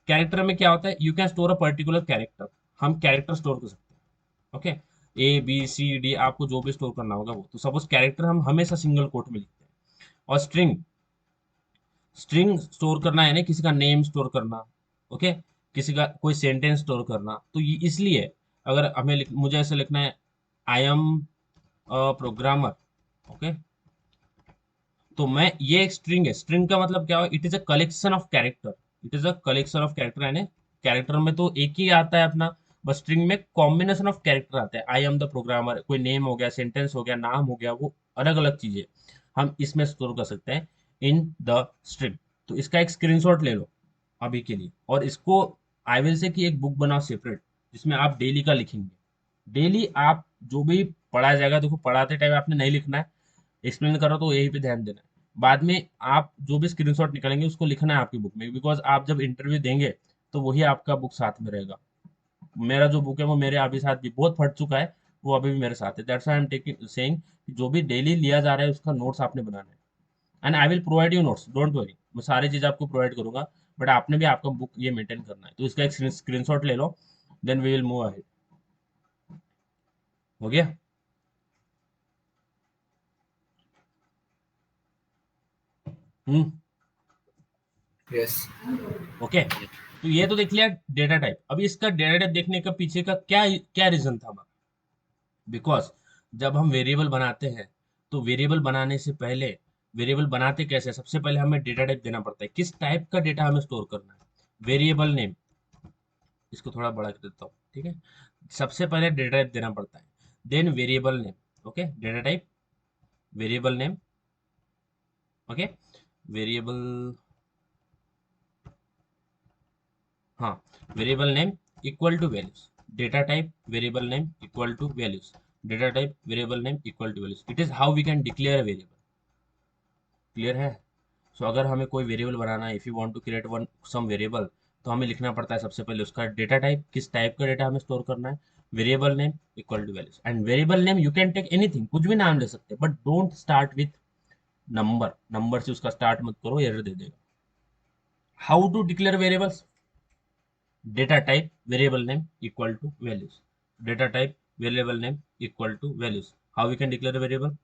A: कैरेक्टर में क्या होता है, you can store a particular character, हम कैरेक्टर स्टोर कर सकते हैं। Okay, A B C D आपको जो भी स्टोर करना होगा वो, तो सपोज कैरेक्टर हम हमेशा सिंगल कोट में लिखते हैं। और स्ट्रिंग, स्ट्रिंग स्टोर करना यानी किसी का नेम स्टोर करना। ओके, किसी का कोई सेंटेंस स्टोर करना, तो ये इसलिए अगर हमें मुझे ऐसे लिखना है, आई एम प्रोग्रामर। ओके, तो मैं, ये एक स्ट्रिंग है। स्ट्रिंग का मतलब क्या हो, it is a collection of character, it is a collection of character, यानी कैरेक्टर में तो एक ही आता है अपना, बस स्ट्रिंग में कॉम्बिनेशन ऑफ कैरेक्टर आता है। आई एम द प्रोग्रामर, कोई नेम हो गया, सेंटेंस हो गया, नाम हो गया, वो अलग अलग चीजें हम इसमें स्टोर कर सकते हैं इन द स्ट्रिंग। तो इसका एक स्क्रीनशॉट ले लो अभी के लिए, और इसको आई विल से कि एक बुक बनाओ सेपरेट, जिसमें आप डेली का लिखेंगे। डेली आप जो भी पढ़ाया जाएगा, देखो पढ़ाते टाइम आपने नहीं लिखना है, एक्सप्लेन करो तो यही पे ध्यान देना है। बाद में आप जो भी स्क्रीनशॉट निकालेंगे उसको लिखना है आपकी बुक में, बिकॉज आप जब इंटरव्यू देंगे तो वही आपका बुक साथ में रहेगा। मेरा जो बुक है वो मेरे अभी साथ भी बहुत फट चुका है, वो अभी भी मेरे साथ है। That's I am taking saying, जो भी डेली लिया जा रहा है उसका नोट्स आपने बनाना है, and I will provide you notes, don't worry, मैं सारी चीज आपको प्रोवाइड करूंगा, बट आपने भी आपका बुक ये मेंटेन करना है। तो इसका एक स्क्रीनशॉट ले लो, then we will move ahead. हो गया? Hmm,
C: yes.
A: ओके। तो ये तो देख लिया डेटा टाइप। अभी इसका डेटा टाइप देखने का पीछे का क्या क्या रीजन था हमारा, बिकॉज जब हम वेरिएबल बनाते हैं तो वेरिएबल बनाने से पहले, वेरिएबल बनाते कैसे, सबसे पहले हमें डेटा टाइप देना पड़ता है, किस टाइप का डेटा हमें स्टोर करना है। वेरिएबल नेम, इसको थोड़ा बड़ा कर देता हूँ, ठीक है। सबसे पहले डेटा टाइप देना पड़ता है, then variable name. Okay, data type, variable name. Okay, variable, हाँ, variable name equal to values, data type variable name equal to values, data type variable name equal to values. It is how we can declare a variable. Clear है? So अगर हमें कोई variable बनाना है, if you want to create one some variable, तो हमें लिखना पड़ता है सबसे पहले उसका डेटा टाइप, किस टाइप का डेटा हमें स्टोर करना है, variable name equal to values. And variable name you can take anything, कुछ भी नाम ले सकते हैं, but don't start with number, number से उसका स्टार्ट मत करो, एरर दे देगा। How to declare variables, data type variable name equal to values, data type variable name equal to values. How we can declare a variable?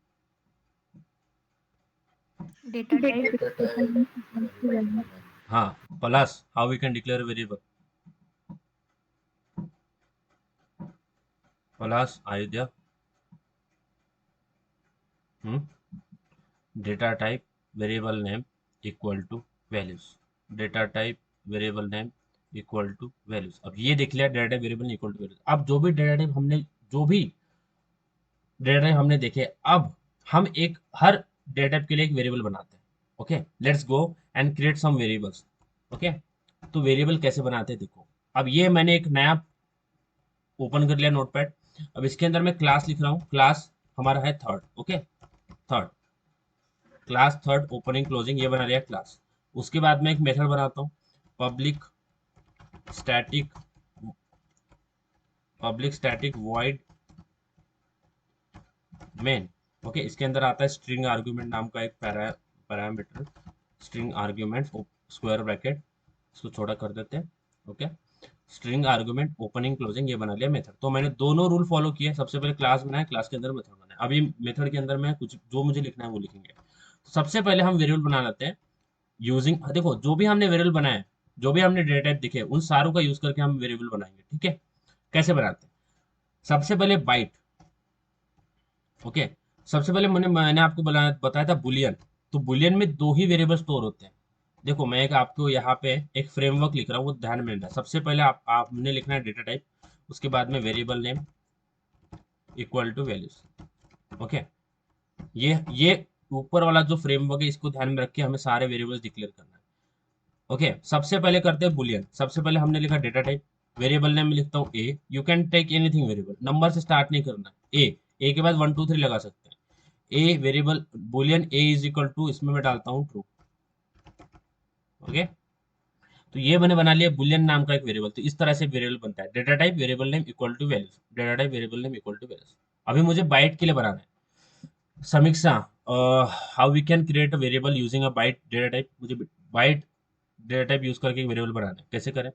B: Data type.
C: Data type.
A: हाँ, plus how we can declare a variable? Plus Ayodhya. Data type variable name equal to values. Data type variable name equal to values. अब ये देख लिया data type variable equal to values. अब जो भी data type हमने देखे, अब हम एक हर डेटा टाइप के लिए एक वेरिएबल बनाते हैं. Okay, let's go and create some variables. Okay, तो वेरिएबल कैसे बनाते हैं देखो. अब ये मैंने एक नया ओपन कर लिया नोटपैड. अब इसके अंदर मैं क्लास लिख रहा हूँ. क्लास हमारा है third. Okay, third class, third opening closing, ये बना लिया क्लास. उसके बाद में एक मेथड बनाता हूँ, public static void main. Okay, इसके अंदर आता है स्ट्रिंग आर्ग्यूमेंट नाम का एक parameter. String argument square bracket, इसको छोटा कर देते हैं. Okay, string argument opening closing, ये बना लिया मेथड. तो मैंने दोनों रूल फॉलो किए. सबसे पहले क्लास बनाया, क्लास के अंदर मेथड बनाया. अभी मेथड के अंदर मैं कुछ जो मुझे लिखना है वो लिखेंगे. तो सबसे पहले हम वेरिएबल बना लेते हैं यूजिंग. देखो, जो भी हमने वेरिएबल बनाया, जो भी हमने डेटा टाइप दिखे, उन सारों का यूज करके हम वेरिएबल बनाएंगे. ठीक है, कैसे बनाते हैं? सबसे पहले बाइट. ओके, सबसे पहले मैंने आपको बताया था बुलियन. तो बुलियन में दो ही वेरिएबल स्टोर होते हैं. देखो, मैं एक आपको यहाँ पे एक फ्रेमवर्क लिख रहा हूँ, वो ध्यान में रखना. सबसे पहले आपने लिखना है डेटा टाइप, उसके बाद में variable name equal to values. Okay, ये ऊपर वाला जो फ्रेमवर्क है, इसको ध्यान में रख के हमें सारे वेरिएबल्स डिक्लेयर करना है. ओके, सबसे पहले करते हैं बुलियन. सबसे पहले हमने लिखा डेटा टाइप, वेरिएबल नेम में लिखता हूँ A. You can take anything variable, number से स्टार्ट नहीं करना. ए के बाद 1 2 3 लगा सकते हैं. A variable boolean a is equal to, इसमें मैं डालता हूँ ट्रू. ओके, तो ये मैंने बना लिया बुलियन नाम का एक वेरिएबल. तो इस तरह से वेरिएबल बनता है, data type variable name equal to values. Data type variable name equal to values. अभी मुझे बाइट के लिए बनाना है. Samiksha, how we can create a variable using a byte data type. मुझे बाइट डेटा टाइप यूज करके एक वेरिएबल बनाना है, कैसे करें?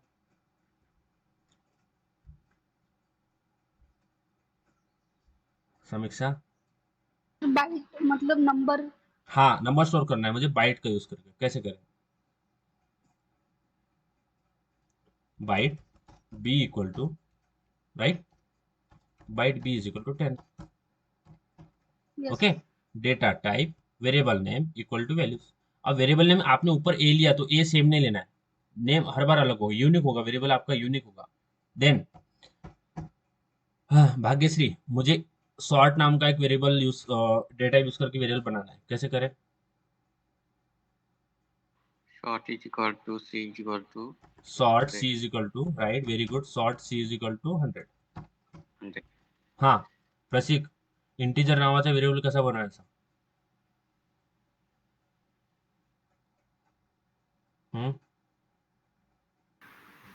A: समीक्षा,
F: बाइट मतलब नंबर.
A: हाँ, नंबर स्टोर करना है मुझे बाइट का यूज करके, कैसे करें? Byte b equal to, right, byte b is equal to 10. Okay, data type variable name equal to values. अब वेरिएबल नेम आपने ऊपर ए लिया तो ए सेम नहीं लेना है, नेम हर बार अलग होगा, यूनिक होगा, वेरिएबल आपका यूनिक होगा. देन भाग्यश्री, मुझे सॉर्ट नाम का एक वेरिएबल डेटा यूज करके वेरिएबल बनाना है, कैसे करें?
H: Sort is equal to C is equal to
A: short
H: 100.
A: C is equal to, right, very good, short C is equal to 100.
H: 100.
A: हाँ, प्रसिक, इंटीजर नावाचा व्हेरिएबल कसा बनवायचा?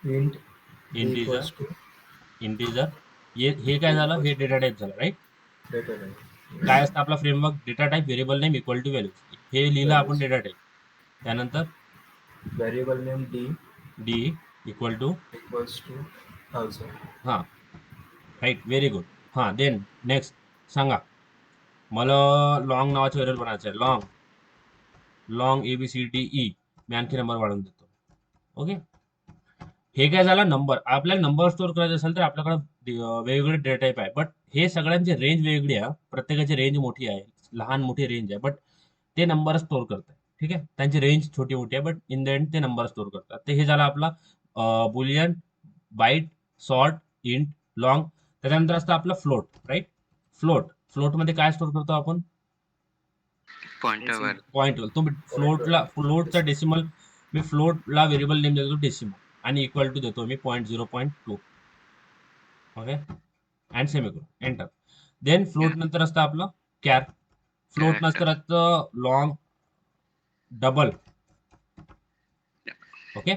C: Int
A: integer,
C: equals to
A: integer, हे काय झालं? हे डेटा टाइप झालं, राईट.
C: data type.
A: काय असतं आपला framework? Data type variable name equal to values. हे लिहिलं आपण
C: Values.
A: Data type. त्यानंतर
C: Variable name D
A: D equal to,
C: equals to 1000.
A: हां, राईट, व्हेरी गुड. हां, देन नेक्स्ट सांगा. मला लॉंग नावाचं व्हेरिएबल बनायचं आहे. Long ABCDE. मी आणखी नंबर वाढवून देतो. ओके, हे काय झालं? नंबर. आपल्याला नंबर स्टोअर करायचं असेल तर आपल्याकडे वेगवेगळे डेटा टाइप आहे, बट हे सगळ्यांची रेंज वेगळी आहे. प्रत्येकाची रेंज मोठी आहे, लहान मोठी रेंज आहे, बट ते नंबर स्टोअर करतात. ठीक आहे, त्यांची रेंज छोटी मोठी आहे, बट इन द एंड ते नंबर स्टोअर करतात. तर हे झालं आपला boolean, byte, short, int, long. त्याच्यानंतर असतं आपलं फ्लोट, राईट. फ्लोटमध्ये काय स्टोअर करतो आपण?
H: Pointer value.
A: पॉईंट. तुम्ही फ्लोटचा डेसिमल, मी फ्लोटला व्हेरिएबल नेम देतो डेसिमल आणि इक्वल टू देतो मी 0.2. Okay, and semicolon, enter. Then float नंतर असतं आपलं कॅर. फ्लोट नंतर असतं लॉंग, डबल. ओके,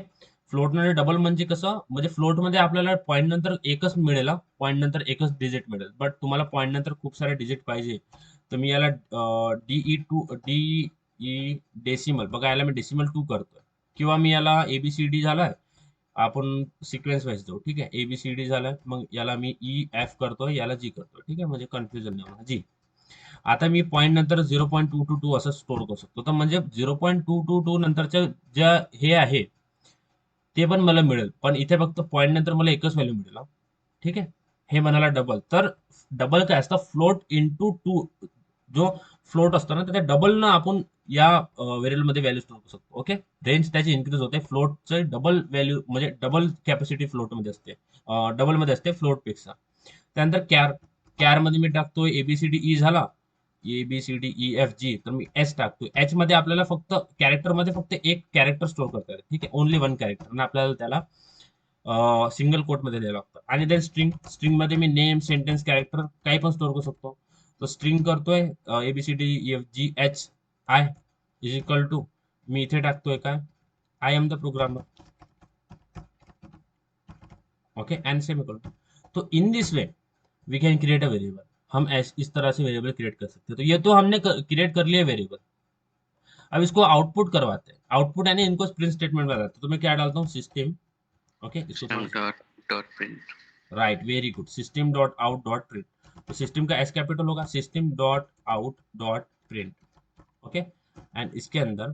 A: फ्लोट नंतर डबल म्हणजे कसं? म्हणजे फ्लोटमध्ये आपल्याला पॉईंट नंतर एकच मिळेल, पॉईंट नंतर एकच डिजिट मिळेल, बट तुम्हाला पॉईंट नंतर खूप सारे डिजिट पाहिजे, तर मी याला DE डेसिमल, बघा याला मी डेसिमल 2 करतोय, किंवा मी याला ABCD झालाय, आपण सिक्वेन्स वाईज जाऊ. ठीक आहे, ABCD झालं, मग याला मी EF करतोय, याला G करतोय. ठीक आहे, म्हणजे कन्फ्युजन नाही होणार. G. आता मी पॉईंट नंतर 0.222 असं स्टोर करू शकतो. तर म्हणजे 0.222 नंतरच्या ज्या हे आहे ते पण मला मिळेल, पण इथे फक्त पॉईंट नंतर मला एकच व्हॅल्यू मिळेल. ठीक आहे, हे म्हणाला डबल. तर डबल काय असतं, फ्लोट इंटू 2. जो फ्लोट असतो ना, त्या डबल ना आपण या व्हेरिएबल मध्ये व्हॅल्यू स्टोर करू शकतो. ओके, रेंज त्याची इन्क्रीज होते. फ्लोटचे डबल व्हॅल्यू म्हणजे डबल कॅपॅसिटी फ्लोट मध्ये असते, डबल मध्ये असते फ्लोट पेक्षा. त्यानंतर कॅर मध्ये मी टाकतोय ABCDE झाला, ABCDEFG, तर मी एच टाकतोय. एच मध्ये आपल्याला फक्त कॅरेक्टर मध्ये फक्त एक कॅरेक्टर स्टोर करता येते. ठीक आहे, ओनली वन कॅरेक्टर, आणि आपल्याला त्याला सिंगल कोट मध्ये द्यायला लागतं. आणि देन स्ट्रिंग मध्ये मी नेम, सेंटेन्स, कॅरेक्टर काही पण स्टोर करू शकतो. तो स्ट्रिंग करतोय ABCDEFGHI इज इक्वल टू, मी इथे टाकतोय काय, I am the programmer. Okay, and semicolon. तो in this way we can create a variable. हम इस तरह से वेरिएबल क्रिएट कर सकते हैं. तो ये तो हमने क्रिएट कर लिया वेरिएबल. अब इसको आउटपुट करवाते हैं. आउटपुट यानी इनको प्रिंट स्टेटमेंट में डालते हैं. तो मैं क्या डालता हूँ, सिस्टम. ओके, इसको
H: System dot print.
A: Right, very good. System dot out dot print. तो सिस्टम का एस कैपिटल होगा, system dot out dot print. Okay, and इसके अंदर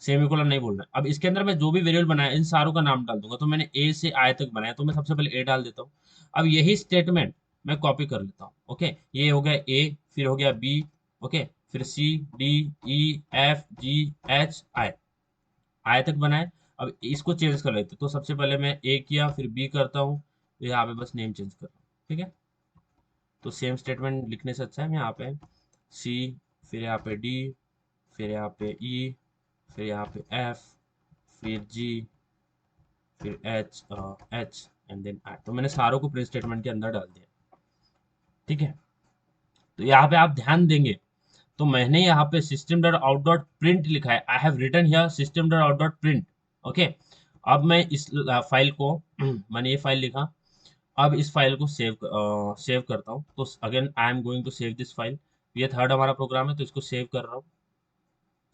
A: सेमीकोलन नहीं बोलना है. अब इसके अंदर मैं जो भी वेरिएबल बनाया इन सारों का नाम डाल दूंगा. तो मैंने ए से आई तक बनाया, तो मैं सबसे पहले ए डाल देता हूँ. अब यही स्टेटमेंट मैं कॉपी कर लेता हूँ. ओके, ये हो गया ए, फिर हो गया बी, ओके, फिर C D E F G H आई तक बनाए. अब इसको चेंज कर लेते. तो सबसे पहले मैं ए किया, फिर बी करता हूँ, तो यहाँ पे बस नेम चेंज कर रहा हूँ. ठीक है, तो सेम स्टेटमेंट लिखने से अच्छा है मैं यहाँ पे C, फिर यहाँ पे D, फिर यहाँ पे E, फिर यहाँ पे F, फिर G, फिर H एंड देन I. तो मैंने सारों को प्रिंट स्टेटमेंट के अंदर डाल दिया. ठीक है, तो यहाँ पे आप ध्यान देंगे तो मैंने यहाँ पे system dot out dot print लिखा है. I have written here system dot out dot print. Okay, अब मैं इस फाइल को मैंने ये फाइल लिखा. अब इस फाइल को सेव करता हूँ. तो again I am going to save this file. ये थर्ड हमारा प्रोग्राम है, तो इसको सेव कर रहा हूँ.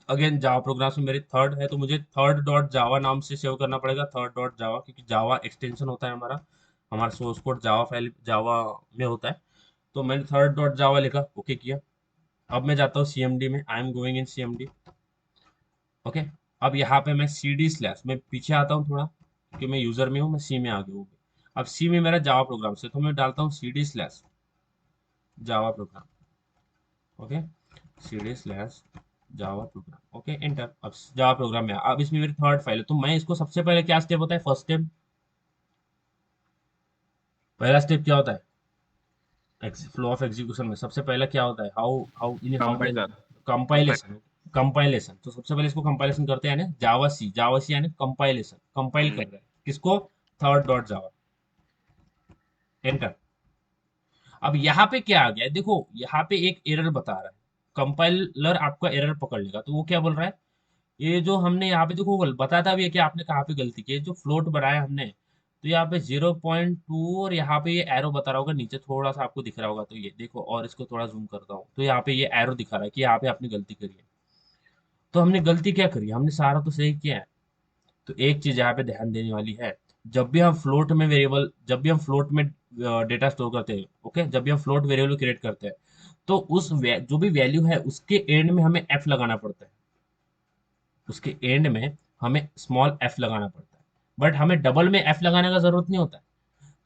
A: अगेन जावा प्रोग्राम में मेरी थर्ड है, तो मुझे थर्ड डॉट जावा नाम से सेव करना पड़ेगा. थर्ड डॉट जावा, क्योंकि जावा एक्सटेंशन होता है हमारा सोर्स कोड जावा फाइल जावा में होता है. तो मैंने थर्ड डॉट जावा लिखा, ओके किया. अब मैं जाता हूँ CMD में. आई am going in CMD. Okay, अब यहाँ पे मैं CD/ मैं पीछे आता हूँ थोड़ा, क्योंकि मैं यूजर में हूँ, मैं C में आ गया हूँ. अब C में मेरा जावा प्रोग्राम से, तो मैं डालता हूँ CD/ Java program. Okay, CD/ Java program. Okay, enter. अब जावा प्रोग्राम में अब इसमें मेरी थर्ड फाइल है. तो मैं इसको सबसे पहले क्या स्टेप होता है, फर्स्ट स्टेप, पहला स्टेप क्या होता है फ्लो ऑफ एग्जीक्यूशन में. सबसे पहला क्या होता है, हाउ इन कंपाइलेशन. तो सबसे पहले इसको कंपाइलेशन करते हैं, यानी जावा सी यानी कंपाइलेशन, कंपाइल कर रहे हैं किसको, थर्ड डॉट जावा. एंटर. अब यहाँ पे क्या आ गया, देखो यहाँ पे एक एरर बता रहा है. कंपाइलर आपका एरर पकड़ लेगा. तो वो क्या बोल रहा है, ये जो हमने यहाँ पे देखो बताता भी है कि आपने कहाँ पे गलती की है. जो फ्लोट बनाया हमने, तो यहाँ पे 0.2 और यहाँ पे ये एरो बता रहा होगा नीचे, थोड़ा सा आपको दिख रहा होगा. तो ये देखो, और इसको थोड़ा जूम करता हूँ, तो यहाँ पे ये एरो दिखा रहा है कि यहाँ पे आपने गलती करी है. तो हमने गलती क्या करी, हमने सारा तो सही किया है. तो एक चीज यहाँ पे ध्यान देने वाली है, जब भी हम फ्लोट में डेटा स्टोर करते हैं, ओके, जब भी हम फ्लोट वेरिएबल क्रिएट करते हैं, तो जो भी वैल्यू है उसके एंड में हमें f लगाना पड़ता है. उसके एंड में हमें स्मॉल f लगाना पड़ता है, बट हमें डबल में f लगाने का जरूरत नहीं होता है.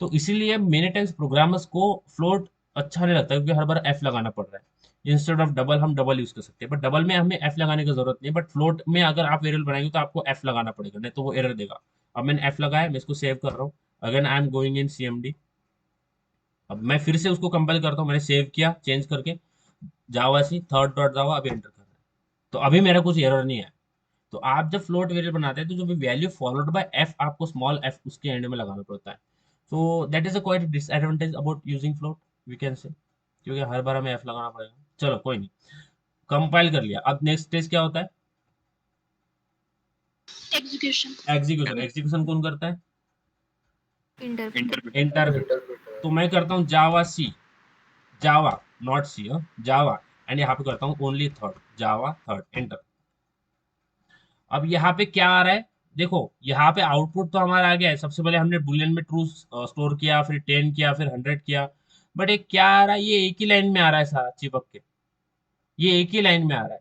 A: तो इसीलिए मेनी टाइम्स प्रोग्रामर्स को फ्लोट अच्छा नहीं लगता, क्योंकि हर बार f लगाना पड़ रहा है. इंस्टेड ऑफ डबल हम डबल यूज कर सकते हैं, बट डबल में हमें f लगाने की जरूरत नहीं है. बट फ्लोट में अगर आप वेरिएबल बनाएंगे तो आपको f लगाना पड़ेगा, नहीं तो वो एरर देगा. अब मैंने f लगाया, मैं इसको सेव कर रहा हूँ. Again I am going in CMD. अब मैं फिर से उसको कंपाइल करता हूँ. मैंने सेव किया चेंज करके, जावा सी थर्ड डॉट जावा. अभी एंटर कर रहे हैं, तो अभी मेरा कुछ एरर नहीं है. तो आप जब फ्लोट वेरिएबल बनाते हैं, तो जो भी वैल्यू फॉलोड बाय f, आपको स्मॉल f उसके एंड में लगाना पड़ता है. So that is a quite disadvantage about using float, we can say, क्योंकि हर बार हमें f लगाना पड़ेगा. चलो कोई नहीं, कंपाइल कर लिया. अब नेक्स्ट स्टेज क्या होता है, एग्जीक्यूशन कौन करता है, इंटरप्रेटर. तो मैं करता हूँ जावा नॉट सी, जावा, एंड यहाँ पे करता हूँ ओनली थर्ड, जावा थर्ड. एंटर. अब यहाँ पे क्या आ रहा है, देखो यहाँ पे आउटपुट तो हमारा आ गया है। सबसे पहले हमने बुलियन में ट्रू स्टोर किया, फिर 10 किया, फिर 100 किया। बट एक क्या आ रहा है, ये एक ही लाइन में आ रहा है सारा चिपक के, ये एक ही लाइन में आ रहा है।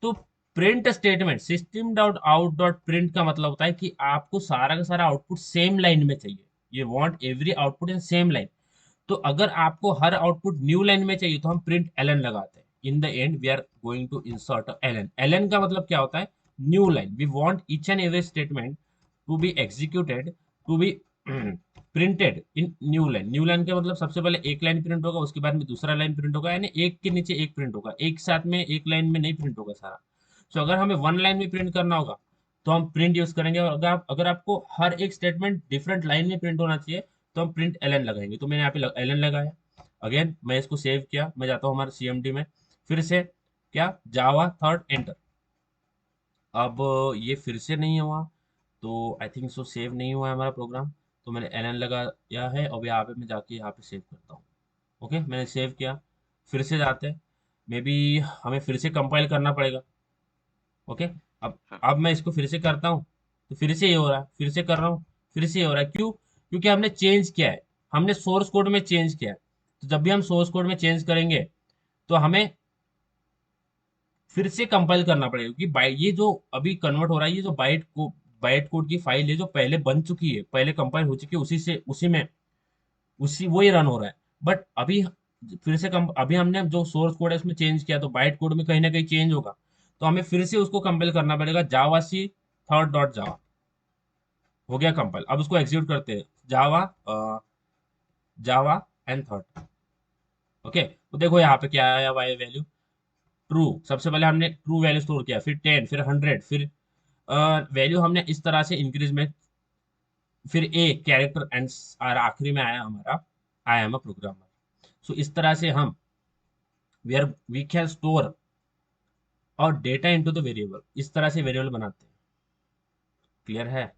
A: तो print statement system dot out dot print का मतलब होता है कि आपको सारा का सारा आउटपुट सेम लाइन में चाहिए। ये want every output in same line. तो अगर आपको हर आउटपुट न्यू लाइन में चाहिए तो हम प्रिंट एलन लगाते हैं। In the end we are going to insert ln. Ln का मतलब क्या होता है, new line. We want each and every statement to be executed, to be printed in new line. New line का मतलब सबसे पहले एक लाइन प्रिंट होगा, उसके बाद में दूसरा लाइन प्रिंट होगा, यानी एक के नीचे एक प्रिंट होगा, एक साथ में एक लाइन में नहीं प्रिंट होगा सारा। सो अगर हमें वन लाइन में प्रिंट करना होगा तो हम प्रिंट यूज करेंगे, और अगर आपको हर एक स्टेटमेंट डिफरेंट लाइन में प्रिंट होना चाहिए तो हम प्रिंट एलन लगाएंगे। तो मैंने यहाँ पे एलन लगाया। अगेन मैं इसको सेव किया, मैं जाता हूँ हमारे सीएमडी में, फिर से क्या जावा थर्ड एंटर। अब ये फिर से नहीं हुआ, तो आई थिंक सो सेव नहीं हुआ है हमारा प्रोग्राम। तो मैंने एलन लगाया है, अब यहाँ पे मैं जाके यहाँ पे सेव करता हूँ। ओके, मैंने सेव किया, फिर से जाते हैं। मे बी हमें फिर से कंपाइल करना पड़ेगा। ओके, अब मैं इसको फिर से करता हूँ तो फिर से ये हो रहा है, फिर से कर रहा हूँ, फिर से ये हो रहा है। क्यों? क्योंकि हमने चेंज किया है, हमने सोर्स कोड में चेंज किया है। तो जब भी हम सोर्स कोड में चेंज करेंगे तो हमें फिर से कंपाइल करना पड़ेगा, क्योंकि ये जो अभी कन्वर्ट हो रहा है, ये जो बाइट कोड की फाइल है जो पहले बन चुकी है, पहले कंपाइल हो चुकी है, उसी वही रन हो रहा है। बट अभी फिर से अभी हमने जो सोर्स कोड है उसमें चेंज किया, तो बाइट कोड में कहीं ना कहीं चेंज होगा, तो हमें फिर से उसको कंपाइल करना पड़ेगा। जावा सी थर्ड डॉट जावा हो गया कंपाइल। अब उसको एग्जीक्यूट करते हैं, जावा एंड थर्ड। ओके, तो देखो यहाँ पे क्या आया, वाई वैल्यू ट्रू। सबसे पहले हमने ट्रू वैल्यू स्टोर किया, फिर 10, फिर 100, फिर वैल्यू हमने इस तरह से इंक्रीज में, फिर ए कैरेक्टर एंड आखिरी में आया हमारा आई एम अ प्रोग्रामर। सो इस तरह से हम वी कैन स्टोर और डेटा इनटू द वेरिएबल, इस तरह से वेरिएबल बनाते हैं। क्लियर है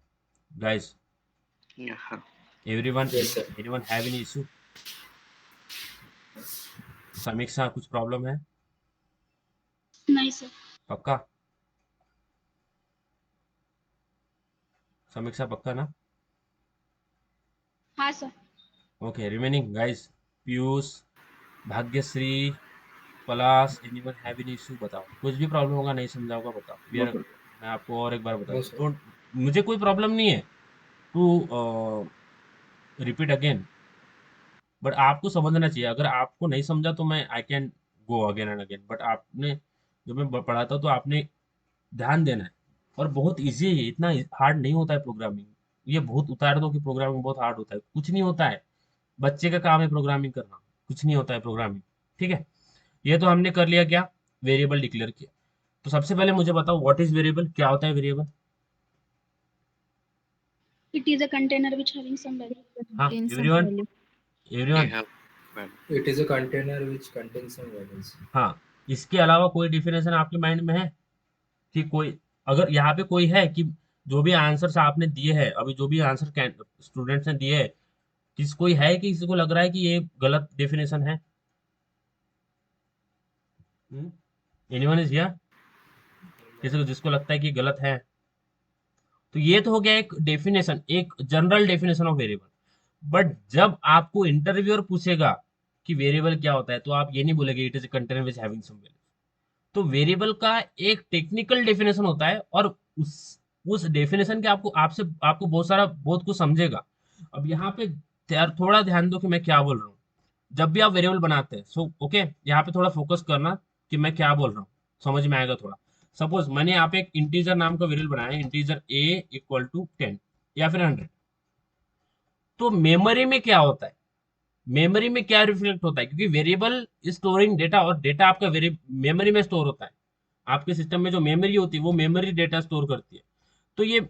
A: guys?
H: Yeah.
A: Everyone
C: Yes, sir.
A: Anyone have any issue? समीक्षा कुछ प्रॉब्लम है?
F: नहीं सर।
A: पक्का? समीक्षा पक्का ना?
F: हाँ sir.
A: Okay, remaining guys, Piyush, Bhagyashree, Palash, anyone have any issue? बताओ, कुछ भी प्रॉब्लम होगा, नहीं समझा होगा बताओ। मैं आपको और एक बार बता
C: No,
A: दूं,
C: sir.
A: तो मुझे कोई प्रॉब्लम नहीं है टू रिपीट अगेन, बट आपको समझना चाहिए। अगर आपको नहीं समझा तो मैं I can go again and again, but आपने जब मैं पढ़ाता हूँ तो आपने ध्यान देना है। और बहुत इजी है, इतना हार्ड नहीं होता है प्रोग्रामिंग। ये बहुत उतार दो कि प्रोग्रामिंग बहुत हार्ड होता है, कुछ नहीं होता है। बच्चे का काम है प्रोग्रामिंग करना, कुछ नहीं होता है प्रोग्रामिंग। ठीक है, ये तो हमने कर लिया, क्या वेरिएबल डिक्लेयर किया। तो सबसे पहले मुझे बताओ व्हाट इज वेरिएबल, क्या होता है variable?
F: It is a container which having some value.
A: हाँ, everyone
H: They have value.
C: It is a container which contains some values.
A: हाँ, इसके अलावा कोई डिफिनेशन आपके माइंड में है कि कोई, अगर यहाँ पे कोई है कि जो भी आंसर्स आपने दिए हैं अभी, जो भी आंसर स्टूडेंट्स ने दिए हैं, कोई है कि किसी को लग रहा है कि ये गलत डेफिनेशन है? Anyone is here? किसी को जिसको लगता है कि गलत है? तो ये तो हो गया एक डेफिनेशन, एक general definition of variable. But जब आपको इंटरव्यूअर पूछेगा कि वेरिएबल क्या होता है, तो आप ये नहीं बोलेंगे it is a container which having some value. तो वेरिएबल का एक टेक्निकल डेफिनेशन होता है, और उस डेफिनेशन के आपको बहुत कुछ समझेगा। अब यहाँ पे थोड़ा ध्यान दो कि मैं क्या बोल रहा हूँ। जब भी आप वेरिएबल बनाते हैं, सो ओके, यहाँ पे थोड़ा फोकस करना कि मैं क्या बोल रहा हूँ, समझ में आएगा थोड़ा। सपोज मैंने यहाँ पे एक इंटीजर नाम का वेरिएबल बनाया है, इंटीजर a इक्वल टू 10 या फिर 100। तो मेमोरी में क्या होता है, मेमोरी में क्या रिफ्लेक्ट होता है, क्योंकि वेरिएबल स्टोरिंग डेटा, और डेटा आपका मेमोरी में स्टोर होता है। आपके सिस्टम में जो मेमोरी होती है वो मेमोरी डेटा स्टोर करती है। तो ये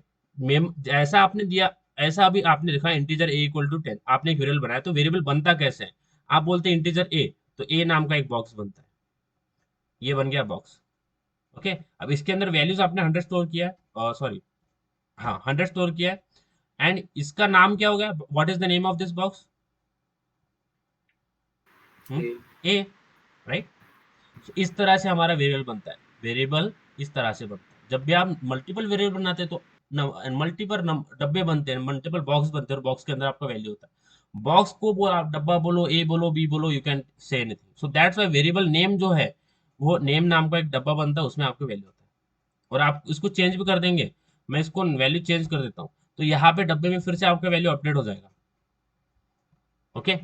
A: ऐसा आपने दिया, ऐसा अभी आपने लिखा इंटीजर a इक्वल टू 10, आपने एक वेरिएबल बनाया। तो वेरिएबल बनता कैसे है? आप बोलते हैं इंटीजर a, तो a नाम का एक बॉक्स बनता है, ये बन गया बॉक्स। ओके, अब इसके अंदर वैल्यूज आपने 100 स्टोर किया है, सॉरी हाँ 100 स्टोर किया है, एंड इसका नाम क्या हो गया? What is the name of this box? A, right? इस तरह से हमारा वेरिएबल बनता है। वेरिएबल इस तरह से बनता है। जब भी आप मल्टीपल वेरिएबल बनाते हैं तो मल्टीपल डब्बे बनते हैं, मल्टीपल बॉक्स बनते हैं और बॉक्स के अंदर आपका वैल्यू होता है। बॉक्स को आप डब्बा बोलो, ए बोलो, बी बोलो, you can say anything. So that's why variable name जो है वो नेम नाम का एक डब्बा बनता है, उसमें आपका वैल्यू होता है। और आप इसको चेंज भी कर देंगे, मैं इसको वैल्यू चेंज कर देता हूँ तो यहाँ पे डब्बे में फिर से आपका वैल्यू अपडेट हो जाएगा। ओके,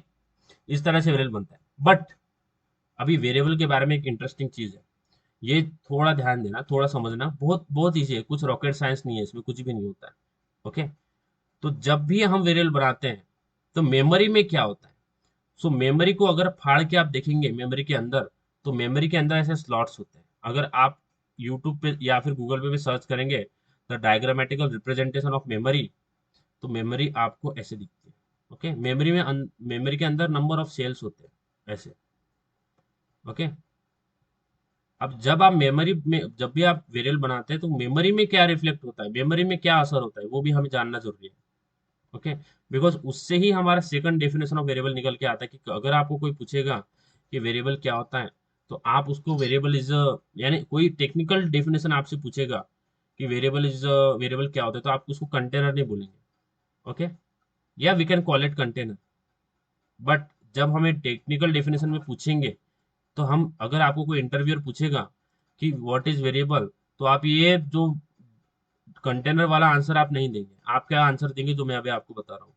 A: इस तरह से वेरिएबल बनता है। बट अभी वेरिएबल के बारे में एक इंटरेस्टिंग चीज है, ये थोड़ा ध्यान देना, थोड़ा समझना, बहुत बहुत ईजी है, कुछ रॉकेट साइंस नहीं है इसमें, कुछ भी नहीं होता है। ओके, तो जब भी हम वेरिएबल बनाते हैं तो मेमोरी में क्या होता है, सो मेमोरी को अगर फाड़ के आप देखेंगे मेमोरी के अंदर, तो मेमोरी के अंदर ऐसे स्लॉट्स होते हैं। अगर आप यूट्यूब पे या फिर गूगल पे भी सर्च करेंगे the diagrammatical representation of memory, तो मेमोरी आपको ऐसे दिखती है। ओके, मेमोरी के अंदर नंबर ऑफ सेल्स होते हैं ऐसे। ओके, अब जब आप मेमोरी में, जब भी आप वेरिएबल बनाते हैं तो मेमोरी में क्या रिफ्लेक्ट होता है, मेमोरी में क्या असर होता है, वो भी हमें जानना जरूरी है। ओके, बिकॉज उससे ही हमारा सेकंड डेफिनेशन ऑफ वेरिएबल निकल के आता है कि अगर आपको कोई पूछेगा कि वेरिएबल क्या होता है, तो आप उसको वेरिएबल इज, यानी कोई टेक्निकल डेफिनेशन आपसे पूछेगा कि वेरिएबल क्या होता है, तो आप उसको कंटेनर नहीं बोलेंगे। ओके, या we can call it container. But जब हमें टेक्निकल डेफिनेशन में पूछेंगे, तो हम, अगर आपको कोई इंटरव्यूअर पूछेगा कि व्हाट इज वेरिएबल, तो आप ये जो कंटेनर वाला आंसर आप नहीं देंगे, आप क्या आंसर देंगे जो मैं अभी आपको बता रहा हूँ।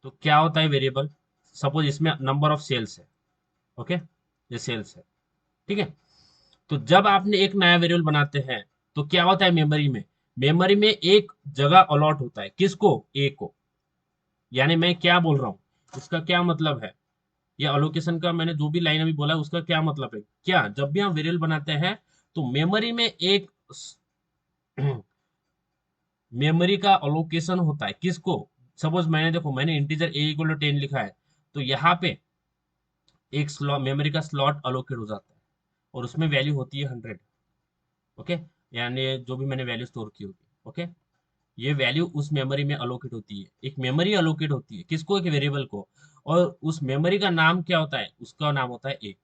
A: तो क्या होता है वेरिएबल, सपोज इसमें नंबर ऑफ सेल्स है। ओके, ये सेल्स है, ठीक है। तो जब आपने एक नया वेरिएबल बनाते हैं तो क्या होता है मेमोरी में एक जगह अलॉट होता है, किसको, ए को। यानी मैं क्या बोल रहा हूँ, इसका क्या मतलब है, या अलोकेशन का मैंने जो भी लाइन अभी बोला उसका क्या मतलब है, क्या जब भी हम वेरिएबल बनाते हैं तो मेमोरी में एक मेमोरी का अलोकेशन होता है, किसको। सपोज मैंने इंटीजर ए इक्वल टू 10 लिखा है, तो यहाँ पे एक स्लॉट, मेमोरी का स्लॉट अलोकेट हो जाता है और उसमें वैल्यू होती है 100। ओके, यानी जो भी मैंने वैल्यू स्टोर की होगी, ओके, ये वैल्यू उस मेमोरी में अलोकेट होती है। एक मेमोरी अलोकेट होती है किसको, एक वेरिएबल को, और उस मेमोरी का नाम क्या होता है, उसका नाम होता है ए।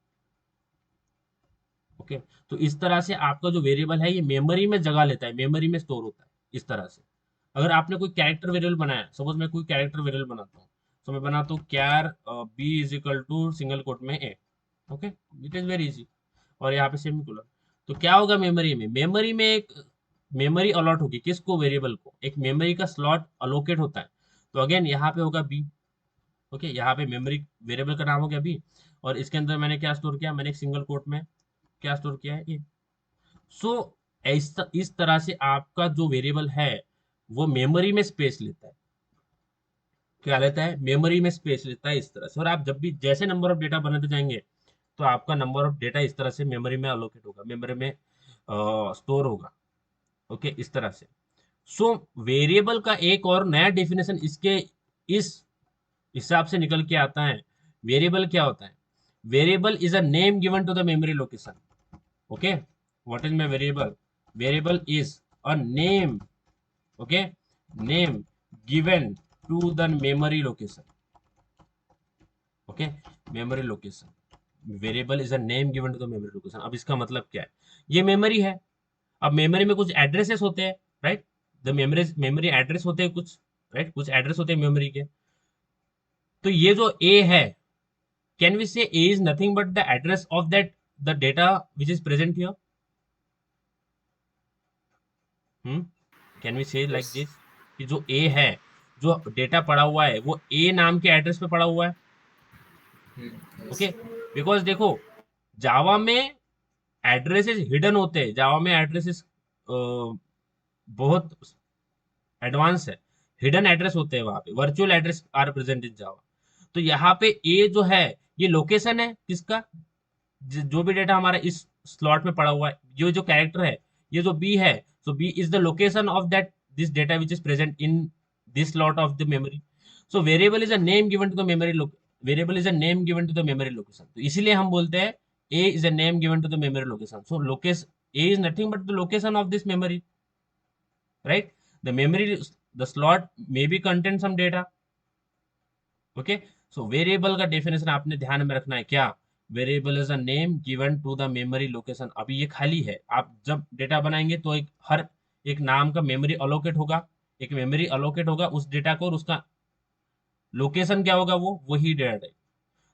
A: ओके, तो इस तरह से आपका जो वेरिएबल है ये मेमोरी में जगह लेता है, मेमोरी में स्टोर होता है इस तरह से। अगर आपने कोई कैरेक्टर वेरिएबल बनाया, सपोज मैं कोई कैरेक्टर वेरिएबल बनाता हूँ, तो मैं बनाता हूँ char B is equal to single quote में A. Okay, it is very easy, और यहाँ पे सेमीकोलन। तो क्या होगा मेमोरी में एक मेमोरी अलॉट होगी, किसको, वेरिएबल को, एक मेमोरी का स्लॉट अलोकेट होता है। तो अगेन यहाँ पे होगा बी। ओके, यहाँ पे मेमोरी वेरिएबल का नाम हो गया बी, और इसके अंदर मैंने क्या स्टोर किया, मैंने एक सिंगल कोट में क्या स्टोर किया है, ए। सो इस तरह से आपका जो वेरिएबल है वो मेमोरी में स्पेस लेता है। क्या लेता है, मेमोरी में स्पेस लेता है इस तरह से। और आप जब भी जैसे नंबर ऑफ डेटा बनाते जाएंगे तो आपका नंबर ऑफ डेटा इस तरह से मेमोरी में अलोकेट होगा, मेमोरी में स्टोर होगा। ओके, इस तरह से। सो वेरिएबल का एक और नया डेफिनेशन इसके इस हिसाब से निकल के आता है। वेरिएबल क्या होता है, variable is a name given to the memory location. Okay, what is my variable, variable is a name, okay, name given to the memory location. Okay, memory location, variable is a name given to the memory location. अब इसका मतलब क्या है, ये memory है, अब memory में कुछ एड्रेसेस होते हैं, राइट, द मेमोरी एड्रेस होते हैं कुछ, राइट, कुछ एड्रेस होते हैं मेमोरी के। तो ये जो ए है, can we say A is nothing but the address of that the data which is present here. Can we say like this कि जो ए है, जो डेटा पड़ा हुआ है वो ए नाम के एड्रेस पे पड़ा हुआ है। ओके, बिकॉज देखो जावा में एड्रेसेस हिडन होते हैं, जावा में एड्रेसेस बहुत एडवांस है, हिडन एड्रेस होते हैं वहां पे, virtual address are present in Java. तो यहाँ पे ए जो है ये लोकेशन है किसका, जो भी डेटा हमारा इस स्लॉट में पड़ा हुआ है, ये जो कैरेक्टर है, ये जो बी है, so b is the location of that this data which is present in this slot of the memory. So variable is a name given to the memory variable is a name given to the memory location. तो इसीलिए हम बोलते हैं a is a name given to the memory location. So location a is nothing but the location of this memory, right? The memory, the slot maybe contain some data. Okay, so variable का definition आपने ध्यान में रखना है, क्या, variable is a name given to the memory location. अभी ये खाली है, आप जब डेटा बनाएंगे तो एक हर एक नाम का मेमोरी अलोकेट होगा, एक मेमोरी अलोकेट होगा उस डेटा को, और उसका लोकेशन क्या होगा, वो वही डेटा टाइप।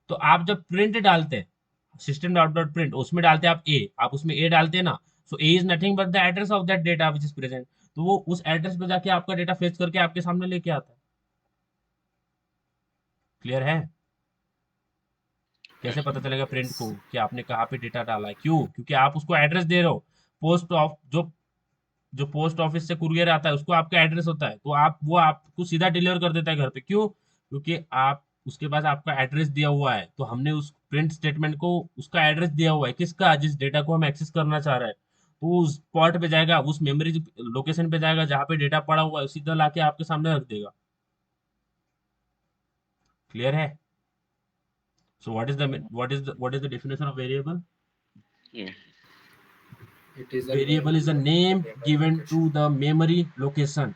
A: तो आप जब प्रिंट डालते हैं, सिस्टम डॉट डॉट प्रिंट, उसमें डालते हैं आप ए, आप उसमें ए डालते हैं ना, so A is nothing but the address of that data which is present. तो वो उस एड्रेस पे जाके आपका डेटा फेच करके आपके सामने लेके आता है। क्लियर है? कैसे पता चलेगा प्रिंट को कि आपने कहाँ पे डेटा डाला है? क्यों? क्योंकि आप उसको एड्रेस दे रहे हो। पोस्ट ऑफ जो पोस्ट ऑफिस से कुरियर आता है उसको आपका एड्रेस होता है, तो आप वो आपको सीधा डिलीवर कर देता है घर पे। क्यों? क्योंकि आप उसके पास आपका एड्रेस दिया हुआ है, तो हमने उस प्रिंट स्टेटमेंट को उसका एड्रेस दिया हुआ है, किसका? जिस डेटा को हम एक्सेस करना चाह रहे हैं। तो उस स्पॉट पे जाएगा, उस मेमोरी लोकेशन पे जाएगा जहाँ पे डेटा पड़ा हुआ है, सीधा लाके आपके सामने रख देगा। क्लियर है? So what is the definition of variable?
H: Yeah.
C: It is
A: Variable is a name given to the memory location.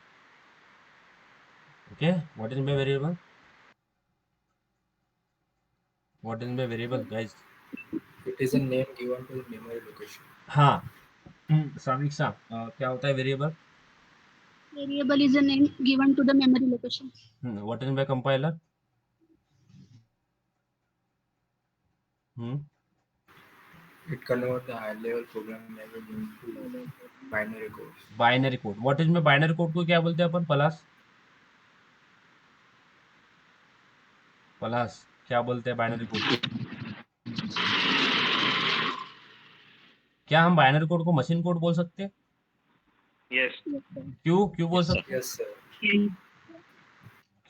A: Okay, what is my variable? What is my variable, guys?
C: It is a name given to the memory location.
A: हाँ, समीक्षा, क्या होता है variable?
F: Variable is a name given to the memory location.
A: What is my compiler?
C: It converts the high level programming language into binary code.
A: Binary code. What is में binary code को क्या बोलते हैं अपन? प्लस क्या बोलते हैं binary code? क्या हम बाइनरी कोड को मशीन कोड बोल सकते हैं?
H: Yes.
F: Yes, sir.
A: क्यों बोल
H: Yes, sir.
A: सकते हैं?
C: Yes, sir.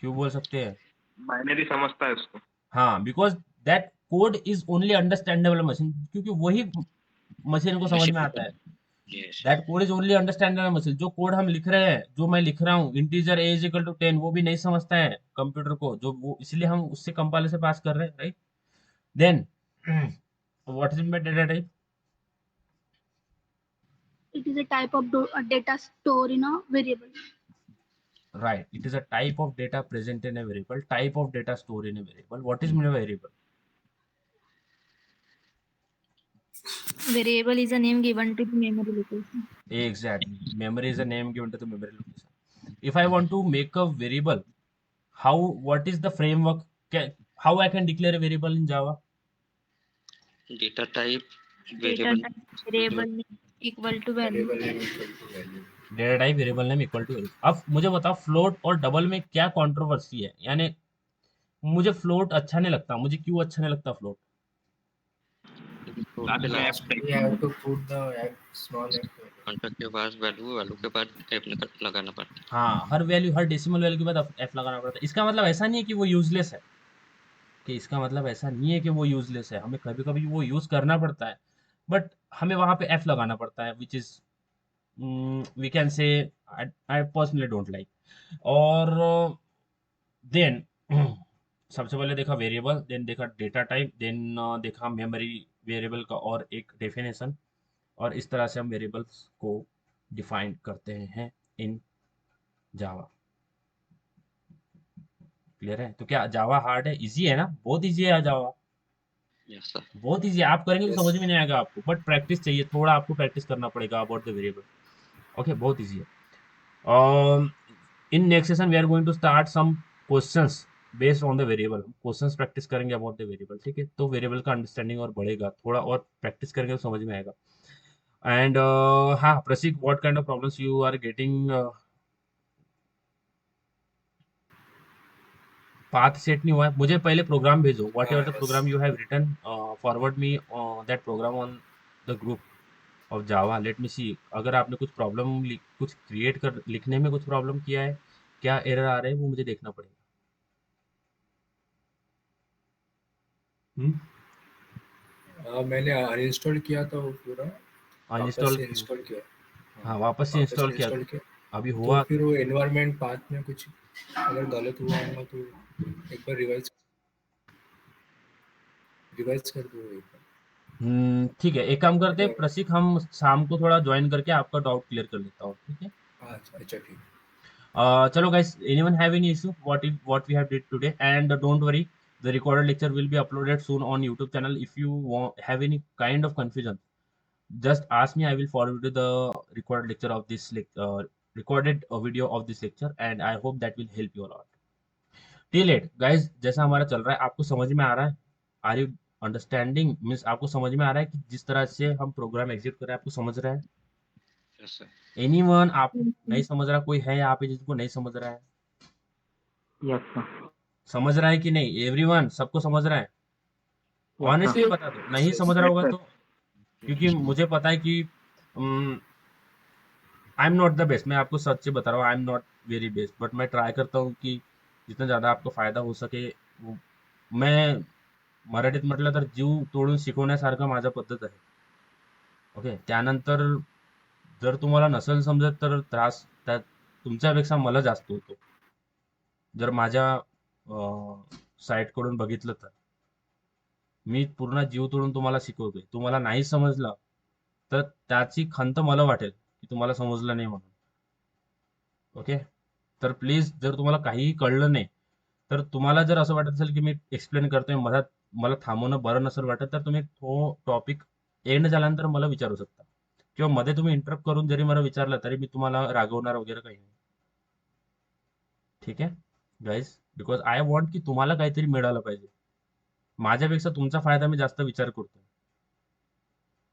A: क्यों बोल सकते हैं?
E: बाइनरी समझता है उसको।
A: हाँ, because that code is only understandable machine, क्योंकि वही मशीन को समझ में आता है।
H: Yes.
A: That code is only understandable machine. जो कोड हम लिख रहे हैं, जो मैं लिख रहा हूँ, integer a is equal to 10, वो भी नहीं समझता है कंप्यूटर को, जो वो इसलिए हम उससे कंपाइलर से पास कर रहे हैं, right? Then what is my data type?
F: It is a type of data stored in a variable.
A: Right, it is a type of data present in a variable, type of data stored in a variable. What is my variable?
B: Variable is a name given to the memory location.
A: Exactly, memory is a name given to the memory location. If I want to make a variable, what is the framework? How I can declare a variable in Java?
H: Data type
B: Data
H: variable.
B: type variable name equal to value.
C: Variable name equal to value.
A: Data type variable name equal to value. अब मुझे बताओ float और double में क्या controversy है? यानी मुझे float अच्छा नहीं लगता। मुझे क्यों अच्छा नहीं लगता float?
C: We have to put the small f value.
H: Counter के बाद वैल्यू के बाद एफ लगाना पड़ता है।
A: हाँ, हर वैल्यू, हर डेसिमल वैल्यू के बाद एफ लगाना पड़ता है। इसका मतलब ऐसा नहीं है कि वो यूजलेस है, हमें कभी कभी वो यूज करना पड़ता है, बट हमें वहां पे एफ लगाना पड़ता है, which is we can say I personally don't like. और देन सबसे पहले देखा वेरिएबल, देन देखा डेटा टाइप, देन देखा मेमोरी वेरिएबल का और एक डेफिनेशन, और इस तरह से हम वेरिएबल्स को डिफाइन करते हैं इन जावा। क्लियर है? तो क्या जावा हार्ड है? इजी है ना? बहुत इजी है जावा,
H: यस सर।
A: बहुत इजी है। आप करेंगे तो समझ में नहीं आएगा आपको, बट प्रैक्टिस चाहिए, थोड़ा आपको प्रैक्टिस करना पड़ेगा अबाउट द वेरिएबल। ओके, बहुत इजी है। In next session we are going to start some questions based on the variable. Questions practice करेंगे अबाउट द वेरिएबल, ठीक है? तो वेरिएबल का अंडरस्टैंडिंग और बढ़ेगा, थोड़ा और प्रैक्टिस करेंगे तो समझ में आएगा। एंड हाँ Prasik, what kind of problems you are getting? Path set नहीं हुआ है, मुझे पहले प्रोग्राम भेजो, whatever the program you have written, forward me that program on the group of Java, let me see. अगर आपने कुछ प्रॉब्लम कुछ क्रिएट कर लिखने में कुछ प्रॉब्लम किया है, क्या एरर आ रहे हैं, वो मुझे देखना पड़ेगा।
C: मैंने अनइंस्टॉल किया था वो पूरा,
A: अनइंस्टॉल
C: इंस्टॉल किया।
A: हाँ, वापस से इंस्टॉल किया, अभी हुआ?
C: तो फिर वो एनवायरनमेंट पाथ में कुछ अगर गलत हुआ होगा तो एक बार रिवाइज कर दो एक बार।
A: ठीक है, एक काम करते हैं प्रसिक, हम शाम को थोड़ा ज्वाइन करके आपका डाउट क्लियर कर लेता हूँ, ठीक है?
C: अच्छा ठीक।
A: चलो guys, anyone have any issue what we have did today? And don't worry, the recorded lecture will be uploaded soon on YouTube channel. If you have any kind of confusion, just ask me. I will forward you the recorded lecture of this recorded video of this lecture, and I hope that will help you a lot. Till it guys, जैसा हमारा चल रहा है आपको समझ में आ रहा है? Are you understanding? मीन्स आपको समझ में आ रहा है कि जिस तरह से हम प्रोग्राम एग्जीक्यूट कर रहे हैं आपको समझ रहा है?
H: Yes sir.
A: एनीवन आप नहीं समझ रहा? कोई है यहाँ पे जिसको नहीं समझ रहा है?
C: Yes, sir.
A: समझ रहा है कि नहीं? एवरीवन सबको समझ रहा है?
C: Yes,
A: honestly
C: sir.
A: बता दो, नहीं समझ रहा होगा तो, क्योंकि मुझे पता है कि आई एम नॉट द बेस्ट, मैं आपको सच से बता रहा हूँ, आई am not very best, but मैं ट्राय करता हूँ की जितना ज़्यादा आपको फायदा हो सके. मैं मराठीत म्हटलं तर जीव तोडून शिकवण्यासारखं माझं पद्धत आहे. ओके, त्यानंतर जर तुम्हाला नसेल समजत तर त्रास त्यात तुमच्यापेक्षा मला जास्त होतो, जर माझ्या साईडकडून बघितलं तर. मी पूर्ण जीव तोडून तुम्हाला शिकवतोय, तुम्हाला नाही समजलं तर त्याची खंत मला वाटेल की तुम्हाला समजलं नाही म्हणून. ओके, तर प्लीज जर तुम्हाला काहीही कळलं नाही तर तुम्हाला जर असं वाटत असेल की मी एक्सप्लेन करतोय मला थांबवणं बरं नसेल वाटत तर तुम्ही तो टॉपिक एंड झाल्यानंतर मला विचारू शकता, किंवा मध्ये तुम्ही इंटरप्ट करून जरी मला विचारलं तरी मी तुम्हाला रागवणार वगैरे काही नाही. ठीक आहे गाईज, बिकॉज आय वॉन्ट की तुम्हाला काहीतरी मिळालं पाहिजे. माझ्यापेक्षा तुमचा फायदा मी जास्त विचार करतो,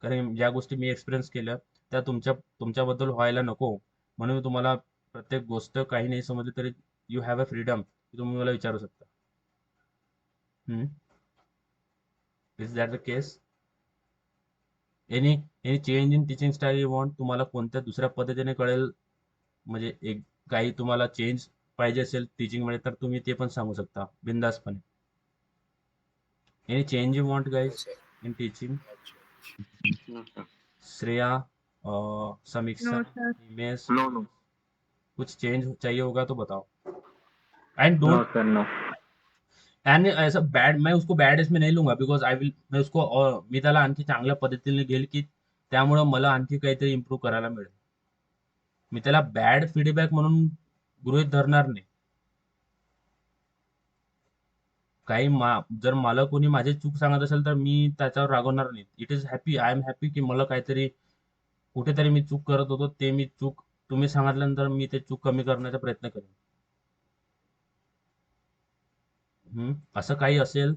A: कारण ज्या गोष्टी मी एक्सपिरियन्स केल्या त्या तुमच्याबद्दल व्हायला नको म्हणून मी तुम्हाला प्रत्येक गोष्ट काही नाही समजली तरी यू हॅव अ फ्रीडम की तुम्ही मला विचारू शकता. Is that the case? Any change in teaching style you want? तुम्हाला कोणत्या दुसऱ्या पद्धतीने कळेल, म्हणजे एक काही तुम्हाला चेंज पाहिजे असेल टीचिंगमध्ये तर तुम्ही ते पण सांगू शकता बिंदासपणे. Any change you want
C: No,
A: guys
C: sir.
A: In teaching?
C: Not sure.
H: No sir.
A: Shreya, Samiksha,
F: No, sir.
A: Himesh,
E: No.
A: कुछ चेंज चाहिए होगा तो बताओ. And
C: No,
A: don't,
C: sir. No.
A: And ऐसा बैड, मैं उसको बॅड इसमें नाही लूंगा, बिकॉज मैं उसको मी त्याला आणखी चांगल्या पद्धतीने घेईल की त्यामुळं मला आणखी काहीतरी इम्प्रूव्ह करायला मिळेल. मी त्याला बॅड फीडबॅक म्हणून गृहीत धरणार नाही. जर मला कोणी माझी चूक सांगत असेल तर मी त्याच्यावर रागवणार नाही. It is happy, I am happy की मला काहीतरी कुठेतरी मी चूक करत होतो, ते मी चूक तुम्ही सांगितल्यानंतर मी ते चूक कमी करण्याचा प्रयत्न करेन. असं काही असेल